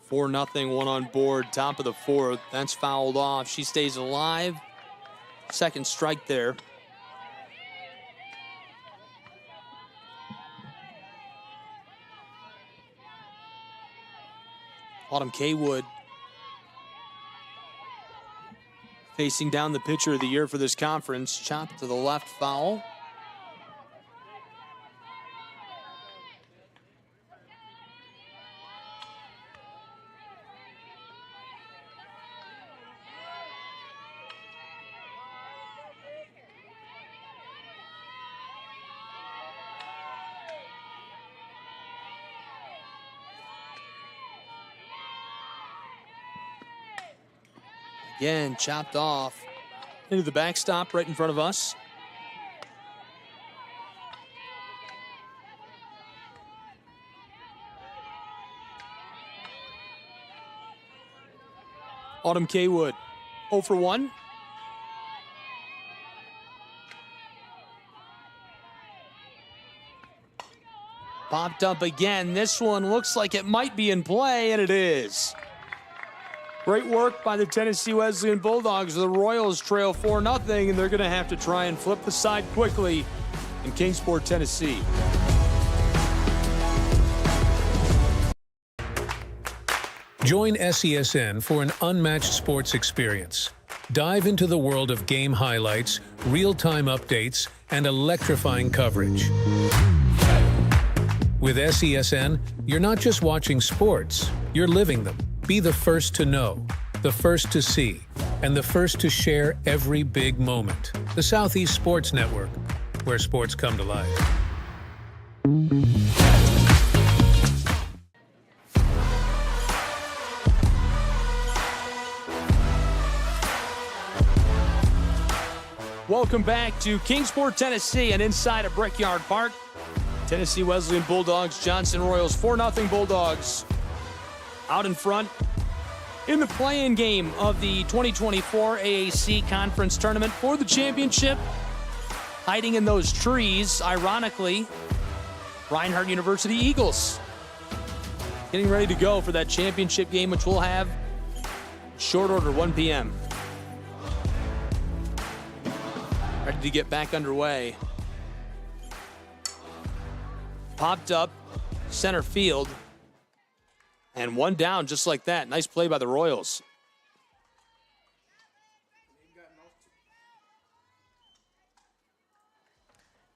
Four nothing, 1 on board, top of the fourth. That's fouled off. She stays alive. Second strike there. Autumn Kaywood facing down the pitcher of the year for this conference. Chop to the left, foul. Again, chopped off into the backstop right in front of us. Autumn Kaywood, 0 for 1. Popped up again. This one looks like it might be in play, and it is. Great work by the Tennessee Wesleyan Bulldogs. The Royals trail 4-0, and they're going to have to try and flip the side quickly in Kingsport, Tennessee. Join SESN for an unmatched sports experience. Dive into the world of game highlights, real-time updates, and electrifying coverage. With SESN, you're not just watching sports, you're living them. Be the first to know, the first to see, and the first to share every big moment. The Southeast Sports Network, where sports come to life. Welcome back to Kingsport, Tennessee, and inside of Brickyard Park. Tennessee Wesleyan Bulldogs, Johnson Royals, 4-0 Bulldogs out in front in the play-in game of the 2024 AAC Conference Tournament for the championship. Hiding in those trees, ironically, Reinhardt University Eagles. Getting ready to go for that championship game, which we'll have short order, 1 p.m. Ready to get back underway. Popped up, center field. And one down just like that. Nice play by the Royals.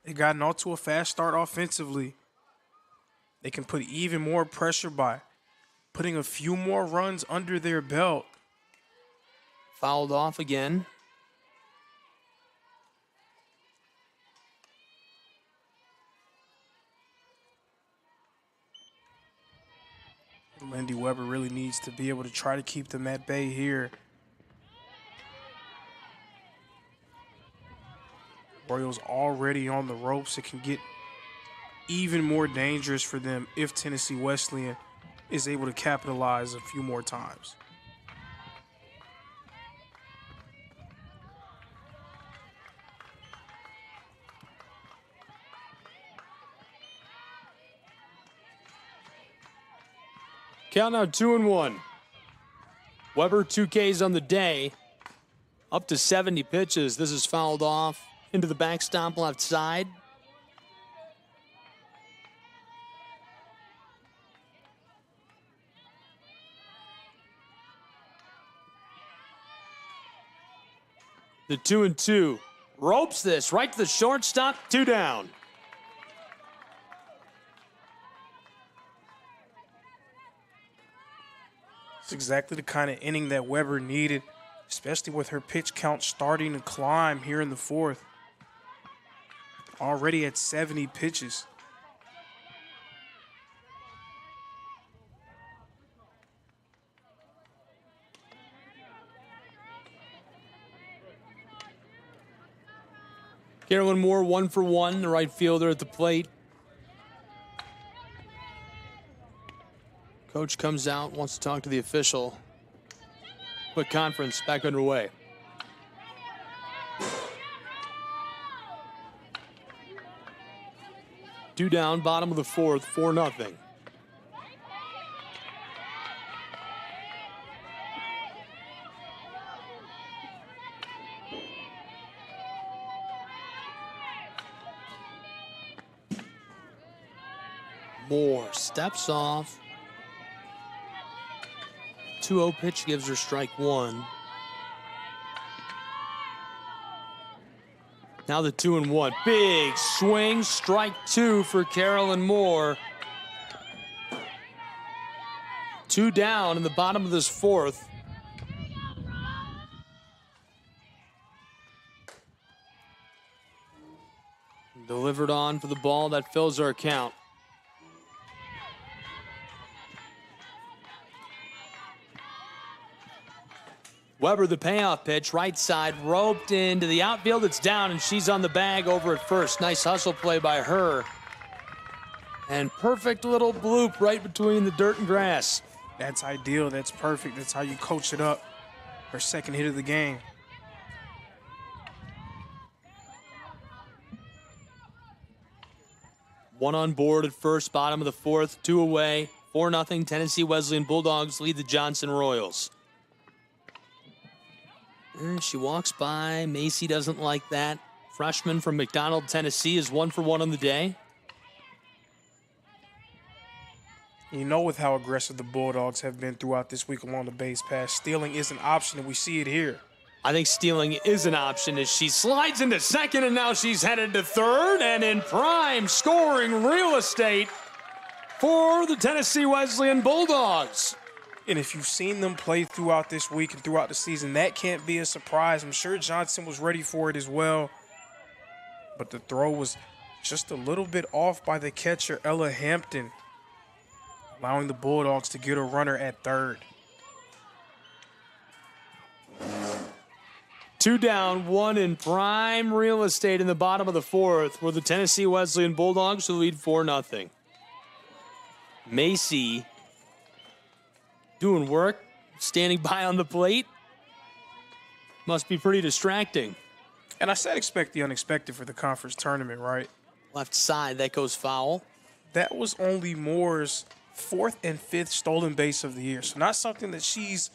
They gotten off to a fast start offensively. They can put even more pressure by putting a few more runs under their belt. Fouled off again. Lindy Weber really needs to be able to try to keep them at bay here. Royals already on the ropes. It can get even more dangerous for them if Tennessee Wesleyan is able to capitalize a few more times. Count now 2-1. Weber 2 Ks on the day. Up to 70 pitches. This is fouled off into the backstop left side. The 2-2. Ropes this right to the shortstop. 2 down. It's exactly the kind of inning that Weber needed, especially with her pitch count starting to climb here in the fourth. Already at 70 pitches. Carolyn Moore 1 for 1, the right fielder at the plate. Coach comes out, wants to talk to the official. Quick conference back underway. Two down, bottom of the fourth, 4-0. Moore steps off. 2-0 pitch gives her strike one. Now the 2-1. Big swing, strike two for Carolyn Moore. 2 down in the bottom of this fourth. Delivered on for the ball that fills our count. Weber, the payoff pitch, right side, roped into the outfield. It's down, and she's on the bag over at first. Nice hustle play by her. And perfect little bloop right between the dirt and grass. That's ideal. That's perfect. That's how you coach it up. Her second hit of the game. One on board at first, bottom of the fourth, 2 away, 4-0. Tennessee Wesleyan Bulldogs lead the Johnson Royals. And she walks by. Macy doesn't like that. Freshman from McDonald, Tennessee is 1 for 1 on the day. You know, with how aggressive the Bulldogs have been throughout this week along the base pass, stealing is an option, and we see it here. I think stealing is an option as she slides into second, and now she's headed to third, and in prime scoring real estate for the Tennessee Wesleyan Bulldogs. And if you've seen them play throughout this week and throughout the season, that can't be a surprise. I'm sure Johnson was ready for it as well. But the throw was just a little bit off by the catcher, Ella Hampton, allowing the Bulldogs to get a runner at third. 2 down, 1 in prime real estate in the bottom of the fourth, where the Tennessee Wesleyan Bulldogs will lead 4-0. Macy doing work, standing by on the plate. Must be pretty distracting. And I said expect the unexpected for the conference tournament, right? Left side, that goes foul. That was only Moore's 4th and 5th stolen base of the year. So not something that she's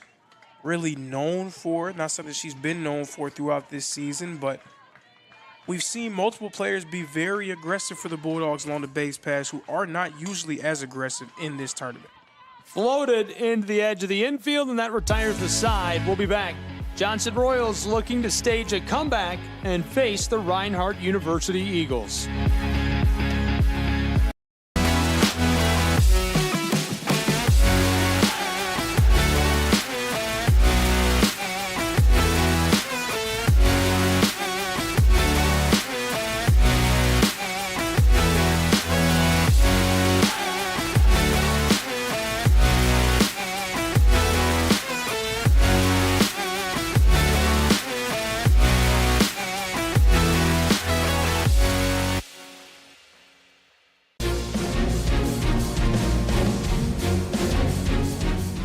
really known for, not something she's been known for throughout this season, but we've seen multiple players be very aggressive for the Bulldogs along the base pass who are not usually as aggressive in this tournament. Floated into the edge of the infield, and that retires the side. We'll be back. Johnson Royals looking to stage a comeback and face the Reinhardt University Eagles.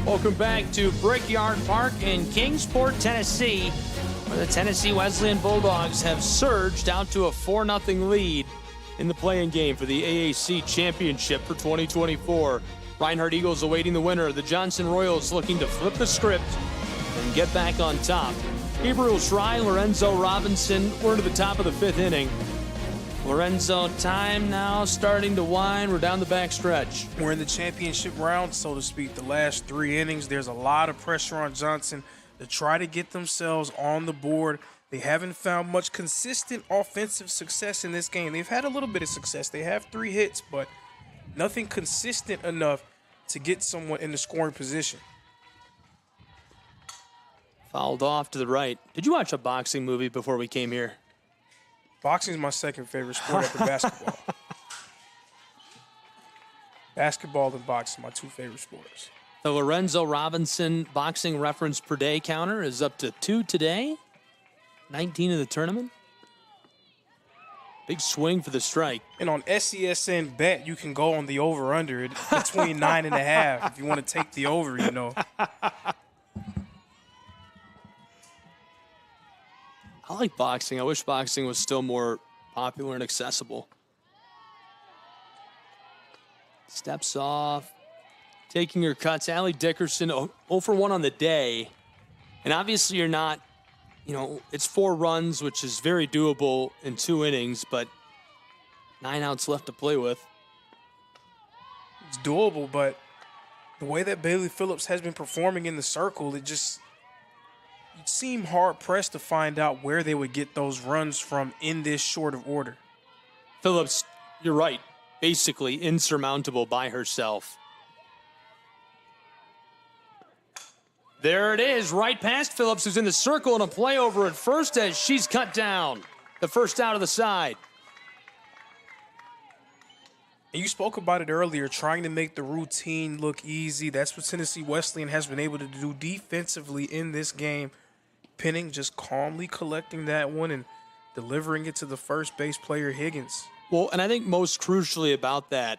Welcome back to Brickyard Park in Kingsport, Tennessee, where the Tennessee Wesleyan Bulldogs have surged out to a 4-0 lead in the play-in game for the AAC Championship for 2024. Reinhardt Eagles awaiting the winner. The Johnson Royals looking to flip the script and get back on top. Gabriel Schrei, Lorenzo Robinson, we're to the top of the 5th inning. Lorenzo, time now starting to wind. We're down the back stretch. We're in the championship round, so to speak. The last 3 innings, there's a lot of pressure on Johnson to try to get themselves on the board. They haven't found much consistent offensive success in this game. They've had a little bit of success. They have 3 hits, but nothing consistent enough to get someone in the scoring position. Fouled off to the right. Did you watch a boxing movie before we came here? Boxing is my second favorite sport after basketball. Basketball and boxing, my 2 favorite sports. The Lorenzo Robinson boxing reference per day counter is up to 2 today. 19 in the tournament. Big swing for the strike. And on SESN Bet, you can go on the over-under between 9.5 if you want to take the over, you know. I like boxing. I wish boxing was still more popular and accessible. Steps off, taking her cuts. Allie Dickerson, 0 for 1 on the day. And obviously you're not, it's 4 runs, which is very doable in 2 innings, but 9 outs left to play with. It's doable, but the way that Bailey Phillips has been performing in the circle, you'd seem hard-pressed to find out where they would get those runs from in this short of order. Phillips, you're right, basically insurmountable by herself. There it is, right past Phillips, who's in the circle, and a play over at first as she's cut down. The first out of the side. And you spoke about it earlier, trying to make the routine look easy. That's what Tennessee Wesleyan has been able to do defensively in this game. Penning just calmly collecting that one and delivering it to the first base player, Higgins. Well, and I think most crucially about that,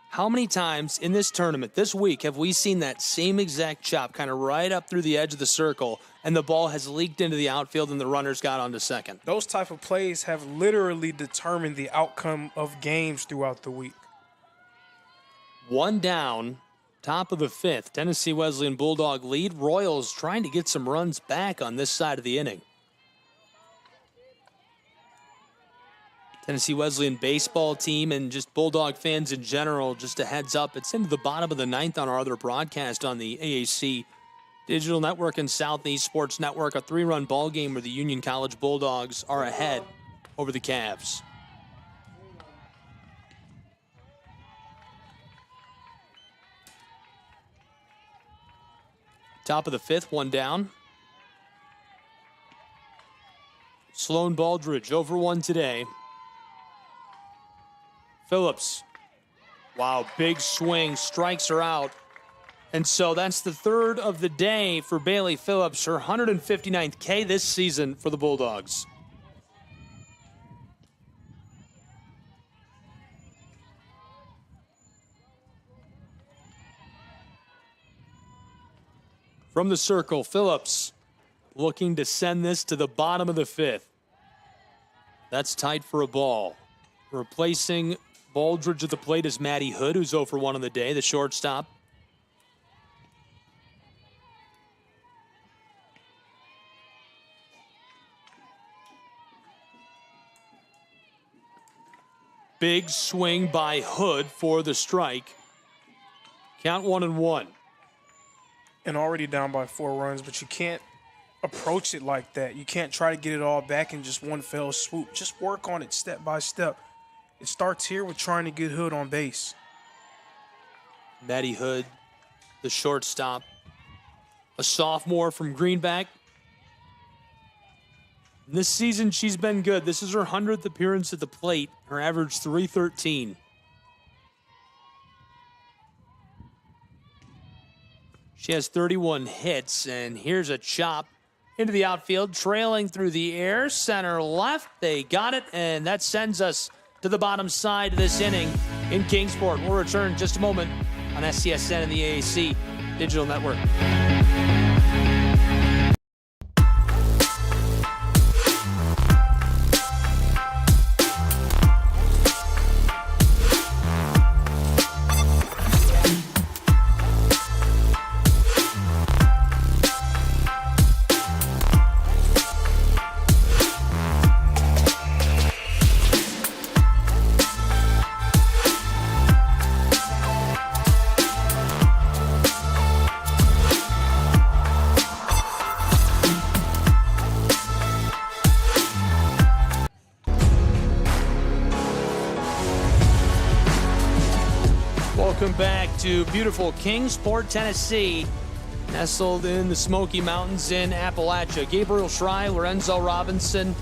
how many times in this tournament this week have we seen that same exact chop kind of right up through the edge of the circle and the ball has leaked into the outfield and the runners got onto second? Those type of plays have literally determined the outcome of games throughout the week. One down, top of the fifth. Tennessee Wesleyan Bulldog lead. Royals trying to get some runs back on this side of the inning. Tennessee Wesleyan baseball team and just Bulldog fans in general, just a heads up, it's into the bottom of the ninth on our other broadcast on the AAC Digital Network and Southeast Sports Network. A 3-run ball game where the Union College Bulldogs are ahead over the Cavs. Top of the fifth, one down. Sloan Baldridge over one today. Phillips, wow, big swing, strikes her out. And so that's the third of the day for Bailey Phillips, her 159th K this season for the Bulldogs. From the circle, Phillips looking to send this to the bottom of the fifth. That's tight for a ball. Replacing Baldridge at the plate is Maddie Hood, who's 0 for 1 on the day, the shortstop. Big swing by Hood for the strike. Count 1-1. And already down by 4 runs, but you can't approach it like that. You can't try to get it all back in just one fell swoop. Just work on it step by step. It starts here with trying to get Hood on base. Maddie Hood, the shortstop, a sophomore from Greenback. This season, she's been good. This is her 100th appearance at the plate. Her average .313. She has 31 hits, and here's a chop into the outfield, trailing through the air, center left. They got it, and that sends us to the bottom side of this inning in Kingsport. We'll return in just a moment on SCSN and the AAC Digital Network. Welcome back to beautiful Kingsport, Tennessee, nestled in the Smoky Mountains in Appalachia. Gabriel Schrei, Lorenzo Robinson,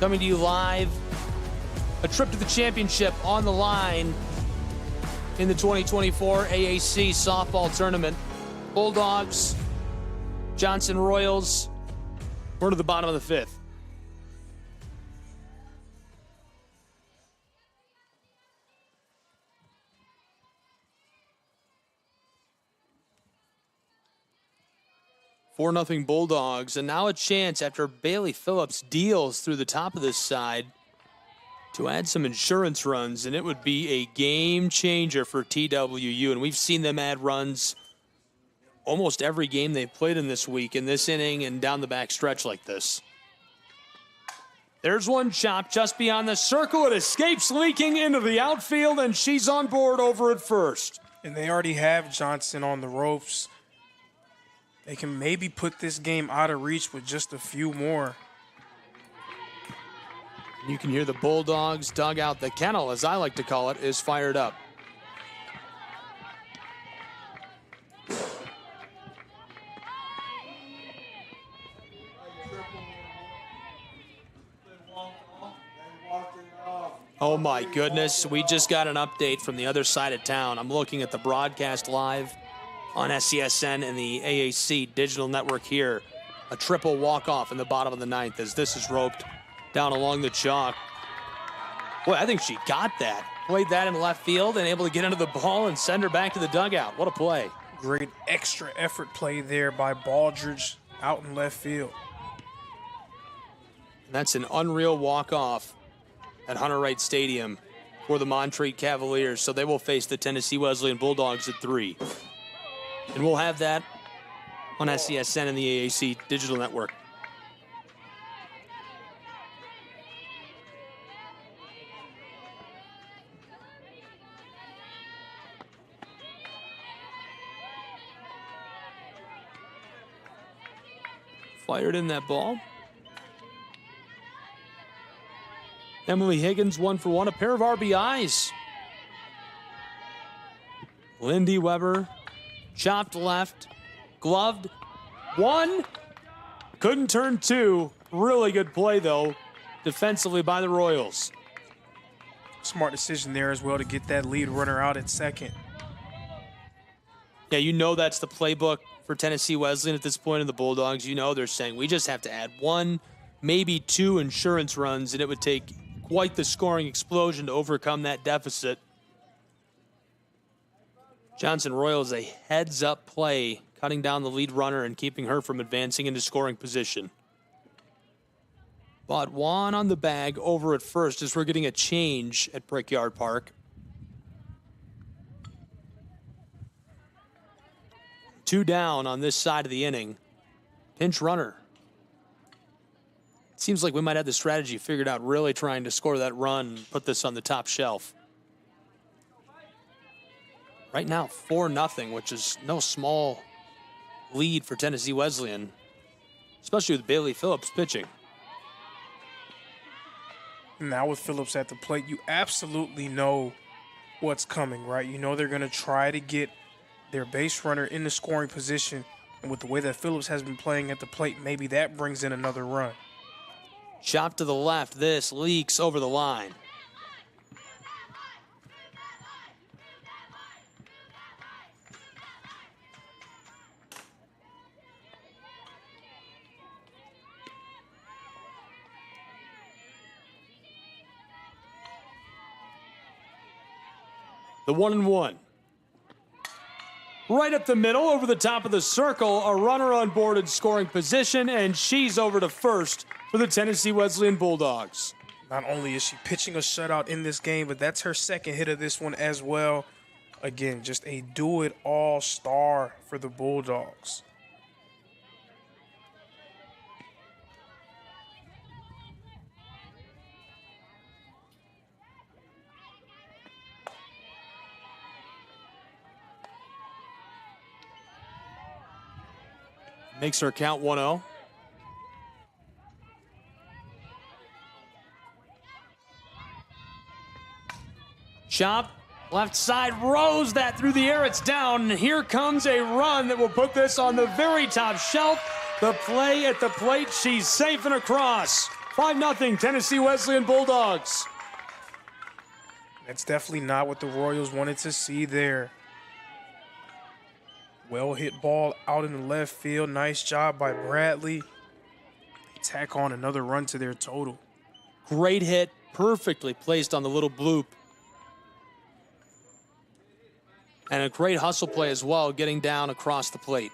coming to you live. A trip to the championship on the line in the 2024 AAC softball tournament. Bulldogs, Johnson Royals, we're to the bottom of the fifth. Four 4-0 Bulldogs, and now a chance after Bailey Phillips deals through the top of this side to add some insurance runs, and it would be a game changer for TWU. And we've seen them add runs almost every game they've played in this week, in this inning and down the back stretch like this. There's one chop just beyond the circle. It escapes leaking into the outfield, and she's on board over at first. And they already have Johnson on the ropes. They can maybe put this game out of reach with just a few more. You can hear the Bulldogs dugout. The kennel, as I like to call it, is fired up. Oh my goodness, we just got an update from the other side of town. I'm looking at the broadcast live on SCSN and the AAC digital network here. A triple walk-off in the bottom of the ninth as this is roped down along the chalk. Boy, I think she got that. Played that in left field and able to get into the ball and send her back to the dugout. What a play. Great extra effort play there by Baldridge out in left field. And that's an unreal walk-off at Hunter Wright Stadium for the Montreat Cavaliers. So they will face the Tennessee Wesleyan Bulldogs at 3. And we'll have that on SCSN and the AAC digital network. Fired in that ball. Emily Higgins, 1 for 1, a pair of RBIs. Lindy Weber, chopped left, gloved, 1, couldn't turn 2. Really good play, though, defensively by the Royals. Smart decision there as well to get that lead runner out at second. Yeah, you know that's the playbook for Tennessee Wesleyan at this point in the Bulldogs. You know they're saying we just have to add 1, maybe 2 insurance runs, and it would take quite the scoring explosion to overcome that deficit. Johnson Royals a heads-up play, cutting down the lead runner and keeping her from advancing into scoring position. But 1 on the bag over at first as we're getting a change at Brickyard Park. 2 down on this side of the inning. Pinch runner. It seems like we might have the strategy figured out, really trying to score that run and put this on the top shelf. Right now, 4-0, which is no small lead for Tennessee Wesleyan, especially with Bailey Phillips pitching. Now with Phillips at the plate, you absolutely know what's coming, right? You know they're going to try to get their base runner in the scoring position. And with the way that Phillips has been playing at the plate, maybe that brings in another run. Chop to the left. This leaks over the line. The 1-1. Right up the middle, over the top of the circle, a runner on board in scoring position, and she's over to first for the Tennessee Wesleyan Bulldogs. Not only is she pitching a shutout in this game, but that's her second hit of this one as well. Again, just a do-it-all star for the Bulldogs. Makes her count 1-0. Chop, left side, rose that through the air. It's down, and here comes a run that will put this on the very top shelf. The play at the plate, she's safe and across. 5-0 Tennessee Wesleyan Bulldogs. That's definitely not what the Royals wanted to see there. Well hit ball out in the left field. Nice job by Bradley. They tack on another run to their total. Great hit, perfectly placed on the little bloop. And a great hustle play as well, getting down across the plate.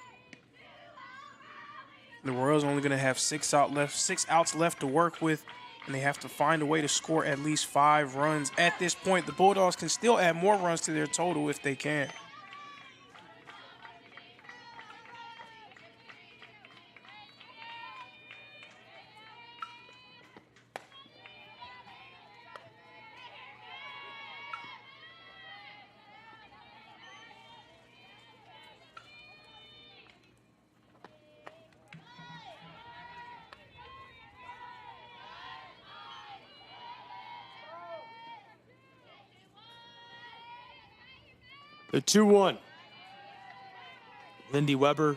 The Royals only going to have 6 outs left to work with, and they have to find a way to score at least 5 runs. At this point, the Bulldogs can still add more runs to their total if they can. The 2-1. Lindy Weber.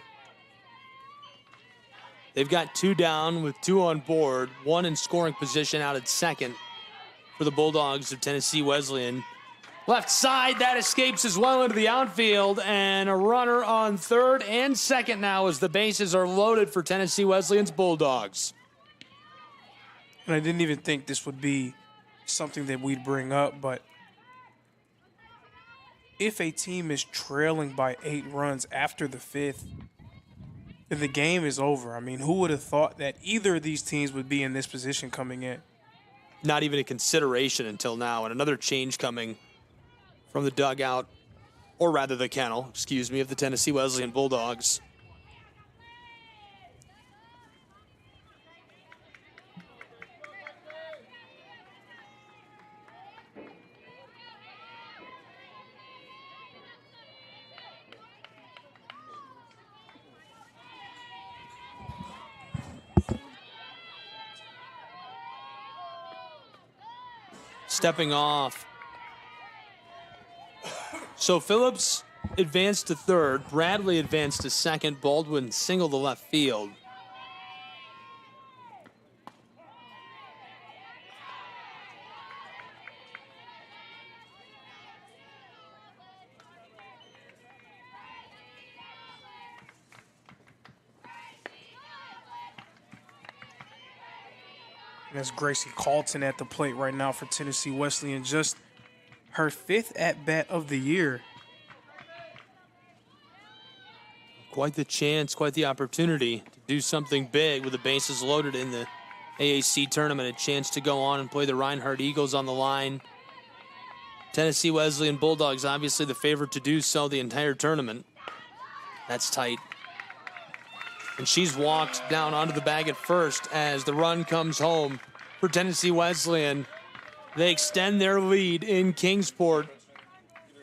They've got 2 down with 2 on board, 1 in scoring position out at second for the Bulldogs of Tennessee Wesleyan. Left side, that escapes as well into the outfield, and a runner on third and second now as the bases are loaded for Tennessee Wesleyan's Bulldogs. And I didn't even think this would be something that we'd bring up, but if a team is trailing by 8 runs after the 5th, then the game is over. I mean, who would have thought that either of these teams would be in this position coming in? Not even a consideration until now, and another change coming from the dugout, or rather the kennel, of the Tennessee Wesleyan Bulldogs. Stepping off. So Phillips advanced to third, Bradley advanced to second, Baldwin singled to left field. And that's Gracie Carlton at the plate right now for Tennessee Wesleyan, just her 5th at-bat of the year. Quite the chance, quite the opportunity to do something big with the bases loaded in the AAC tournament. A chance to go on and play the Reinhardt Eagles on the line. Tennessee Wesleyan Bulldogs obviously the favorite to do so the entire tournament. That's tight. And she's walked down onto the bag at first as the run comes home for Tennessee Wesleyan. They extend their lead in Kingsport.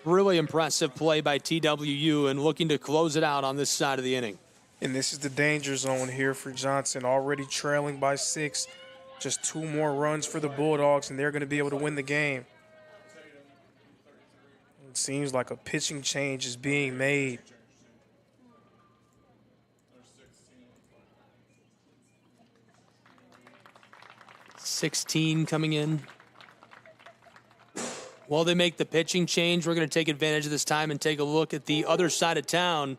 Really impressive play by TWU and looking to close it out on this side of the inning. And this is the danger zone here for Johnson, already trailing by 6. Just 2 more runs for the Bulldogs, and they're going to be able to win the game. It seems like a pitching change is being made. .16 coming in. While they make the pitching change, we're going to take advantage of this time and take a look at the other side of town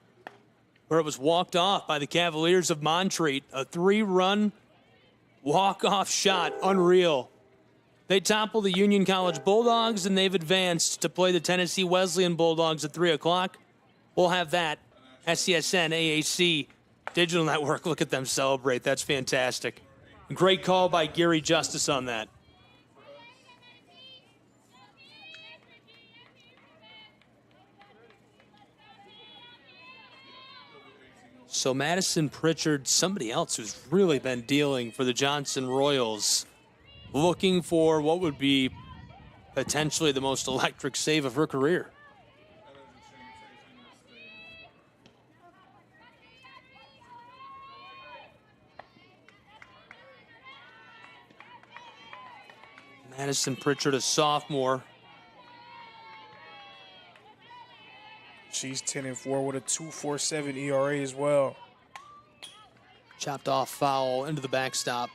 where it was walked off by the Cavaliers of Montreat. A 3-run walk-off shot. Unreal. They topple the Union College Bulldogs, and they've advanced to play the Tennessee Wesleyan Bulldogs at 3 o'clock. We'll have that. SCSN AAC Digital Network. Look at them celebrate. That's fantastic. Great call by Gary Justice on that. So Madison Pritchard, somebody else who's really been dealing for the Johnson Royals, looking for what would be potentially the most electric save of her career. Madison Pritchard, a sophomore. She's 10-4 with a 2.47 ERA as well. Chopped off foul into the backstop.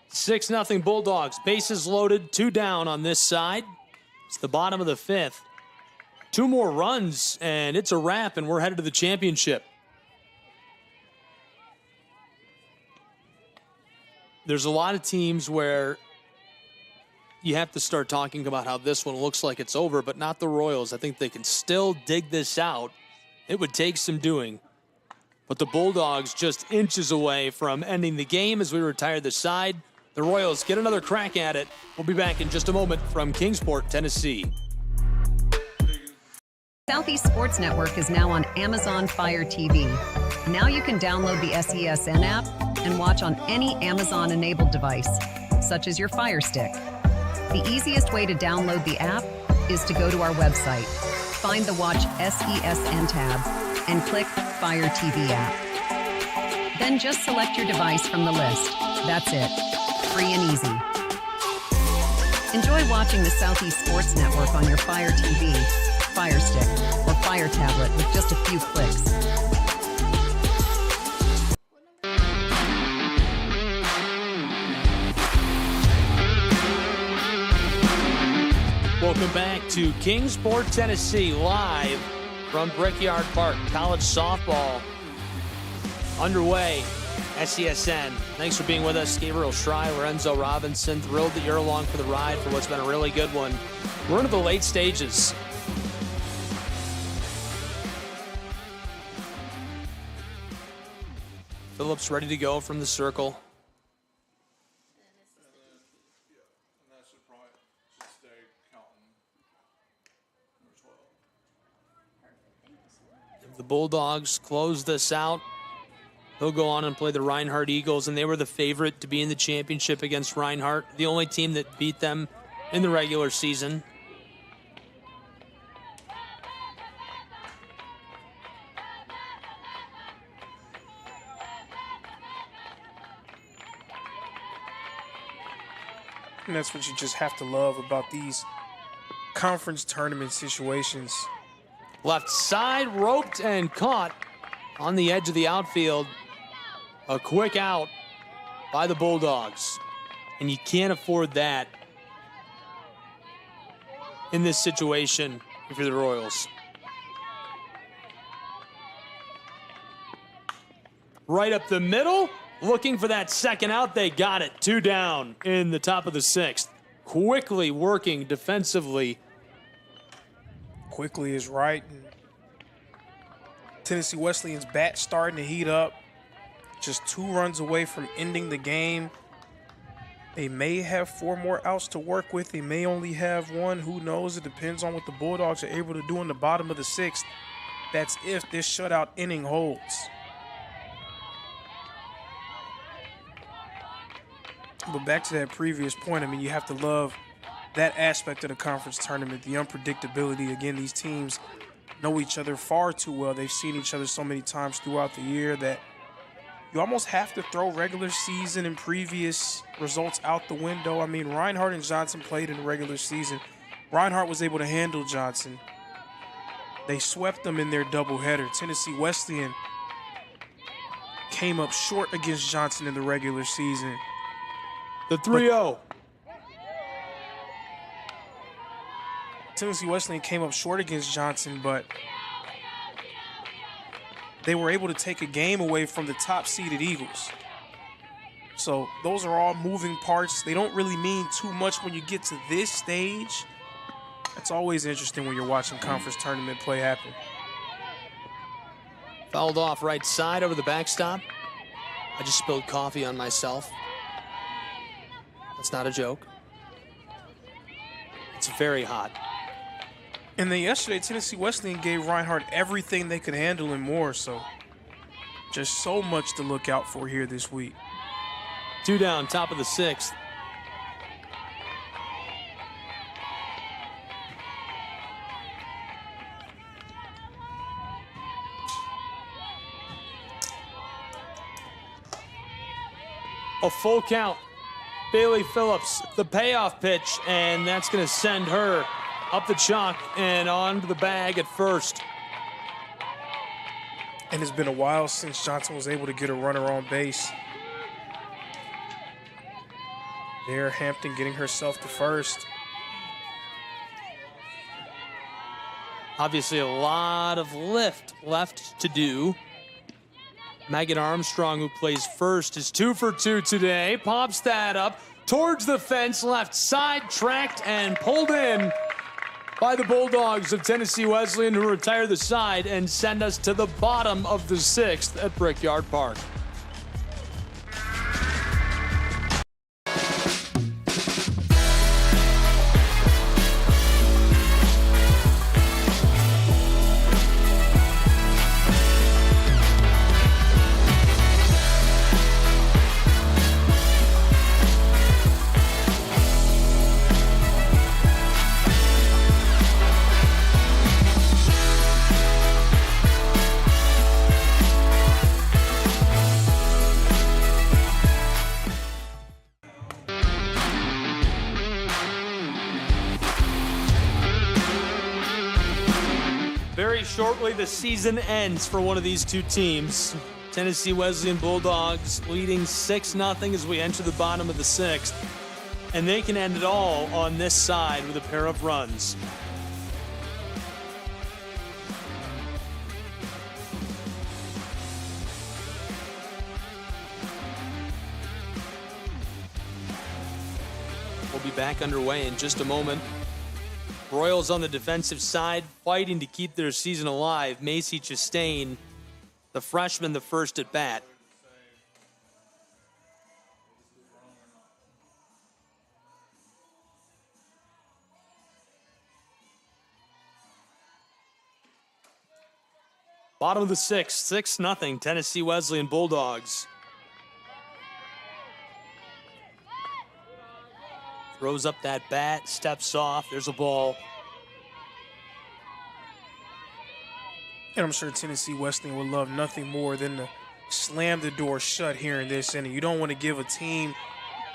Six 0 Bulldogs. Bases loaded, 2 down on this side. It's the bottom of the 5th. 2 more runs, and it's a wrap, and we're headed to the championship. There's a lot of teams where you have to start talking about how this one looks like it's over, but not the Royals. I think they can still dig this out. It would take some doing. But the Bulldogs just inches away from ending the game as we retire the side. The Royals get another crack at it. We'll be back in just a moment from Kingsport, Tennessee. Southeast Sports Network is now on Amazon Fire TV. Now you can download the SESN app and watch on any Amazon-enabled device, such as your Fire Stick. The easiest way to download the app is to go to our website, find the Watch SESN tab, and click Fire TV app. Then just select your device from the list. That's it. Free and easy. Enjoy watching the Southeast Sports Network on your Fire TV, Fire Stick, or Fire tablet with just a few clicks. Welcome back to Kingsport, Tennessee, live from Brickyard Park. College softball underway. SESN. Thanks for being with us. Gabriel Schrei, Lorenzo Robinson. Thrilled that you're along for the ride for what's been a really good one. We're into the late stages. Phillips ready to go from the circle. If the Bulldogs close this out, he'll go on and play the Reinhardt Eagles, and they were the favorite to be in the championship against Reinhardt, the only team that beat them in the regular season. And that's what you just have to love about these conference tournament situations. Left side, roped and caught on the edge of the outfield. A quick out by the Bulldogs. And you can't afford that in this situation if you're the Royals. Right up the middle, looking for that second out. They got it. 2 down in the top of the 6th. Quickly working defensively. Quickly is right. And Tennessee Wesleyan's bat starting to heat up. Just 2 runs away from ending the game. They may have 4 more outs to work with. They may only have 1. Who knows? It depends on what the Bulldogs are able to do in the bottom of the 6th. That's if this shutout inning holds. But back to that previous point, I mean, you have to love that aspect of the conference tournament, the unpredictability. Again, these teams know each other far too well. They've seen each other so many times throughout the year that you almost have to throw regular season and previous results out the window. I mean, Reinhardt and Johnson played in the regular season. Reinhardt was able to handle Johnson. They swept them in their doubleheader. Tennessee Wesleyan came up short against Johnson in the regular season. The 3-0. Tennessee Wesleyan came up short against Johnson, but they were able to take a game away from the top-seeded Eagles. So those are all moving parts. They don't really mean too much when you get to this stage. It's always interesting when you're watching conference tournament play happen. Fouled off right side over the backstop. I just spilled coffee on myself. That's not a joke. It's very hot. And then yesterday, Tennessee Wesleyan gave Reinhardt everything they could handle and more. So just so much to look out for here this week. 2 down, top of the 6th. A full count. Bailey Phillips, the payoff pitch, and that's going to send her up the chalk and onto the bag at first. And it's been a while since Johnson was able to get a runner on base. There, Hampton getting herself to first. Obviously a lot of lift left to do. Megan Armstrong, who plays first, is 2 for 2 today. Pops that up towards the fence, left side, tracked and pulled in by the Bulldogs of Tennessee Wesleyan, who retire the side and send us to the bottom of the 6th at Brickyard Park. shortly the season ends for one of these two teams. Tennessee Wesleyan Bulldogs leading 6-0 as we enter the bottom of the sixth. And they can end it all on this side with a pair of runs. We'll be back underway in just a moment. Royals on the defensive side fighting to keep their season alive. Macy Chastain, the freshman, the first at bat. Bottom of the sixth, 6-0, Tennessee Wesleyan Bulldogs. Throws up that bat, steps off, there's a ball. And I'm sure Tennessee Wesleyan would love nothing more than to slam the door shut here in this inning. You don't want to give a team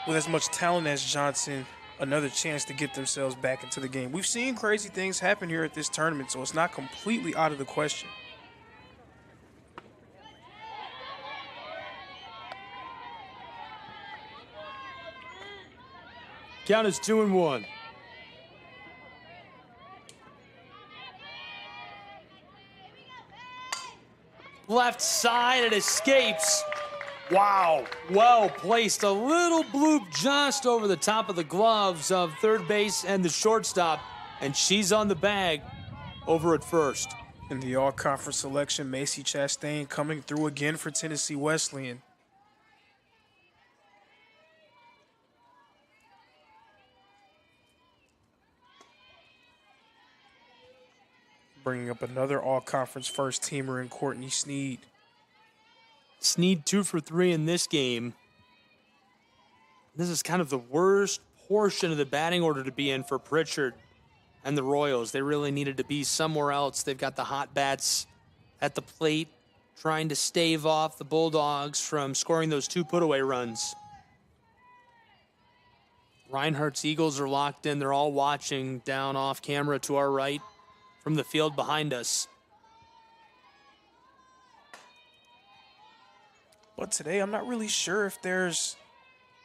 with as much talent as Johnson another chance to get themselves back into the game. We've seen crazy things happen here at this tournament, so it's not completely out of the question. Count is 2-1. Left side, it escapes. Wow, well placed. A little bloop just over the top of the gloves of third base and the shortstop. And she's on the bag over at first. In the all-conference selection, Macy Chastain coming through again for Tennessee Wesleyan. Bringing up another all-conference first-teamer in Courtney Sneed. Sneed 2 for 3 in this game. This is kind of the worst portion of the batting order to be in for Pritchard and the Royals. They really needed to be somewhere else. They've got the hot bats at the plate, trying to stave off the Bulldogs from scoring those 2 put-away runs. Reinhardt's Eagles are locked in. They're all watching down off camera to our right from the field behind us. But today, I'm not really sure if there's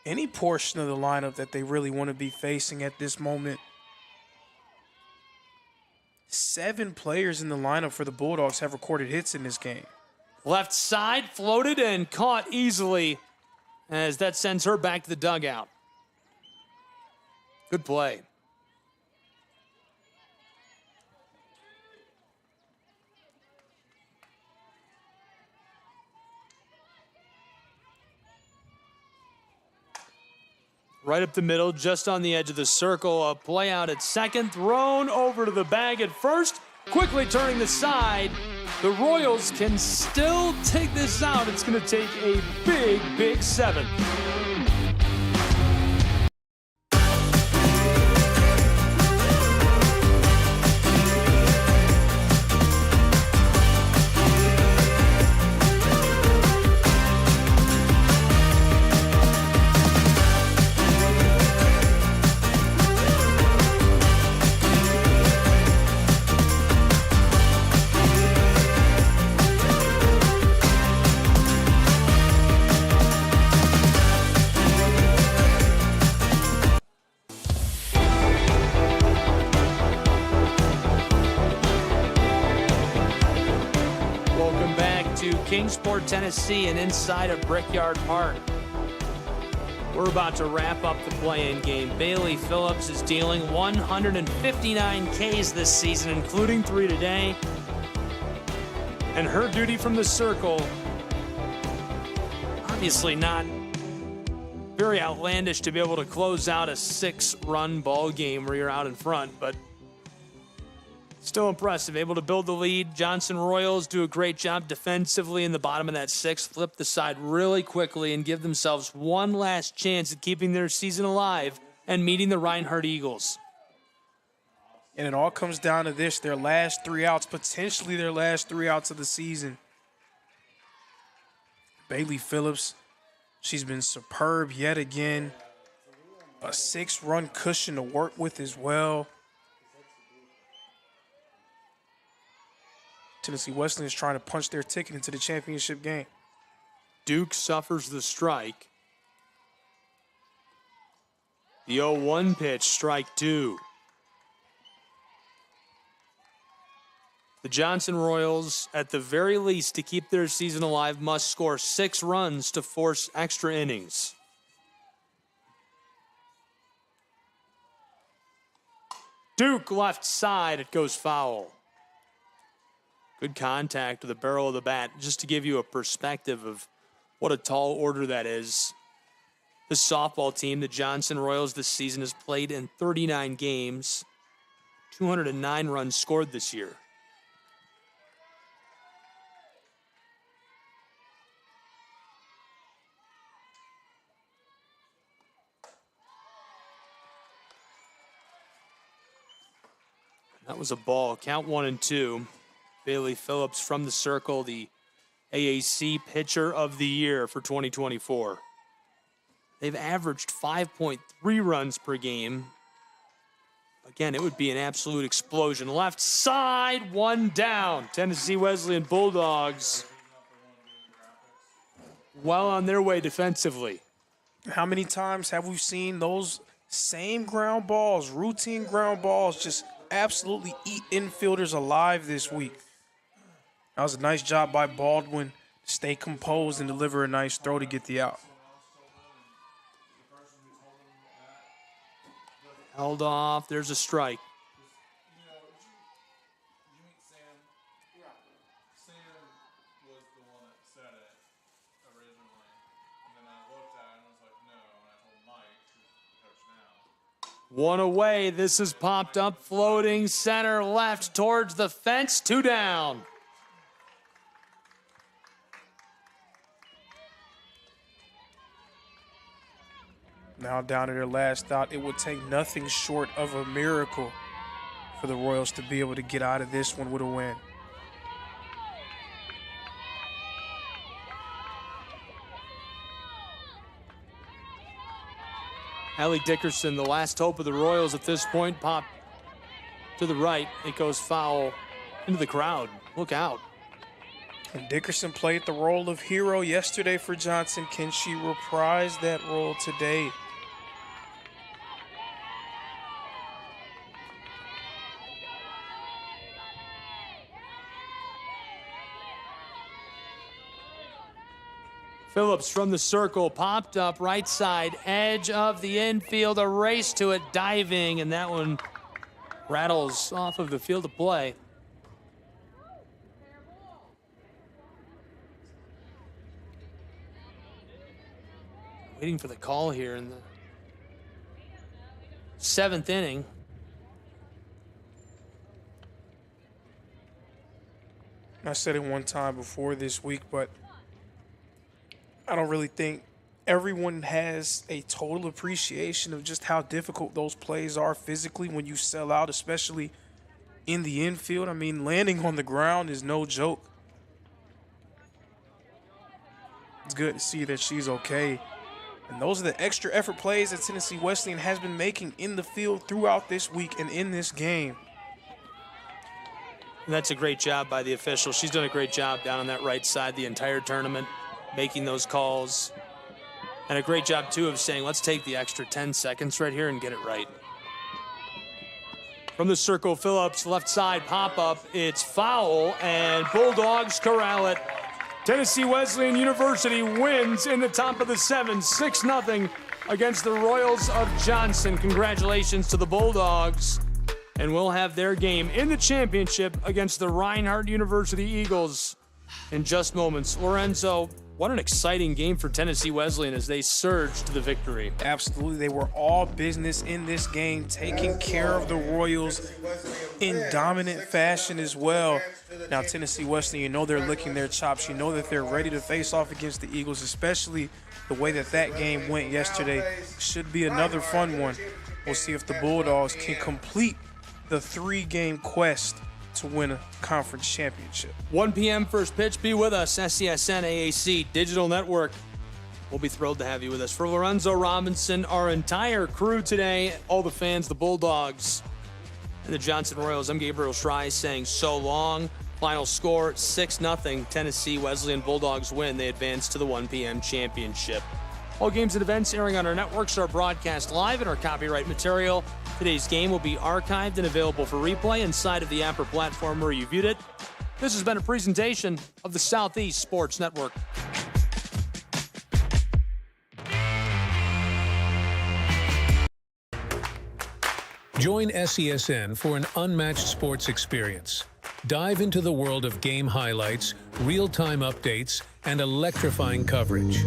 any portion of the lineup that they really want to be facing at this moment. 7 players in the lineup for the Bulldogs have recorded hits in this game. Left side, floated and caught easily as that sends her back to the dugout. Good play. Right up the middle, just on the edge of the circle. A play out at second, thrown over to the bag at first. Quickly turning the side. The Royals can still take this out. It's going to take a big, big 7. Kingsport, Tennessee, and inside of Brickyard Park. We're about to wrap up the play-in game. Bailey Phillips is dealing 159 Ks this season, including 3 today. And her duty from the circle, obviously not very outlandish to be able to close out a 6-run ball game where you're out in front, but still impressive, able to build the lead. Johnson Royals do a great job defensively in the bottom of that 6th, flip the side really quickly and give themselves one last chance at keeping their season alive and meeting the Reinhardt Eagles. And it all comes down to this, their last 3 outs, potentially their last 3 outs of the season. Bailey Phillips, she's been superb yet again. A 6-run cushion to work with as well. Tennessee Wesleyan is trying to punch their ticket into the championship game. Duke suffers the strike. The 0-1 pitch, strike 2. The Johnson Royals, at the very least, to keep their season alive, must score 6 runs to force extra innings. Duke left side, it goes foul. Good contact with the barrel of the bat, just to give you a perspective of what a tall order that is. The softball team, the Johnson Royals, this season has played in 39 games, 209 runs scored this year. That was a ball. Count 1-2. Bailey Phillips from the circle, the AAC Pitcher of the Year for 2024. They've averaged 5.3 runs per game. Again, it would be an absolute explosion. Left side, 1 down. Tennessee Wesleyan Bulldogs well on their way defensively. How many times have we seen those same ground balls, routine ground balls, just absolutely eat infielders alive this week? That was a nice job by Baldwin to stay composed and deliver a nice throw to get the out. Held off. There's a strike. One away. This is popped up, floating center left towards the fence. 2 down. Now down to their last out. It would take nothing short of a miracle for the Royals to be able to get out of this one with a win. Allie Dickerson, the last hope of the Royals at this point, popped to the right. It goes foul into the crowd. Look out. And Dickerson played the role of hero yesterday for Johnson. Can she reprise that role today? Phillips from the circle, popped up right side, edge of the infield, a race to it, diving, and that one rattles off of the field of play. Waiting for the call here in the 7th inning. I said it one time before this week, but I don't really think everyone has a total appreciation of just how difficult those plays are physically when you sell out, especially in the infield. I mean, landing on the ground is no joke. It's good to see that she's okay. And those are the extra effort plays that Tennessee Wesleyan has been making in the field throughout this week and in this game. And that's a great job by the official. She's done a great job down on that right side the entire tournament, making those calls. And a great job, too, of saying, let's take the extra 10 seconds right here and get it right. From the circle, Phillips, left side, pop-up. It's foul, and Bulldogs corral it. Tennessee Wesleyan University wins in the top of the 7th, 6-0 against the Royals of Johnson. Congratulations to the Bulldogs. And we'll have their game in the championship against the Reinhardt University Eagles in just moments. Lorenzo, what an exciting game for Tennessee Wesleyan as they surge to the victory. Absolutely. They were all business in this game, taking care of the Royals in dominant fashion as well. Now, Tennessee Wesleyan, you know they're licking their chops. You know that they're ready to face off against the Eagles, especially the way that that game went yesterday. Should be another fun one. We'll see if the Bulldogs can complete the 3-game quest to win a conference championship. 1 p.m. first pitch. Be with us, SCSN AAC Digital Network. We'll be thrilled to have you with us. For Lorenzo Robinson, our entire crew today, all the fans, the Bulldogs, and the Johnson Royals, I'm Gabriel Schrei saying so long. Final score, 6-0. Tennessee Wesleyan Bulldogs win. They advance to the 1 p.m. championship. All games and events airing on our networks are broadcast live and our copyright material. Today's game will be archived and available for replay inside of the app or platform where you viewed it. This has been a presentation of the Southeast Sports Network. Join SESN for an unmatched sports experience. Dive into the world of game highlights, real-time updates, and electrifying coverage.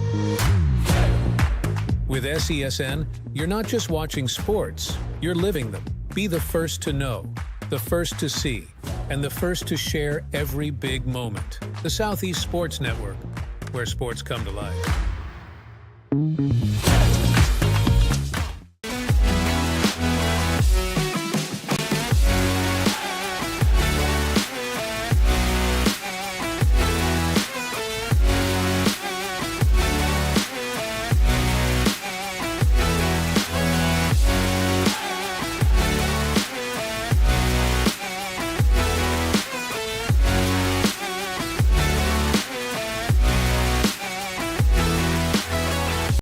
With SESN, you're not just watching sports, you're living them. Be the first to know, the first to see, and the first to share every big moment. The Southeast Sports Network, where sports come to life.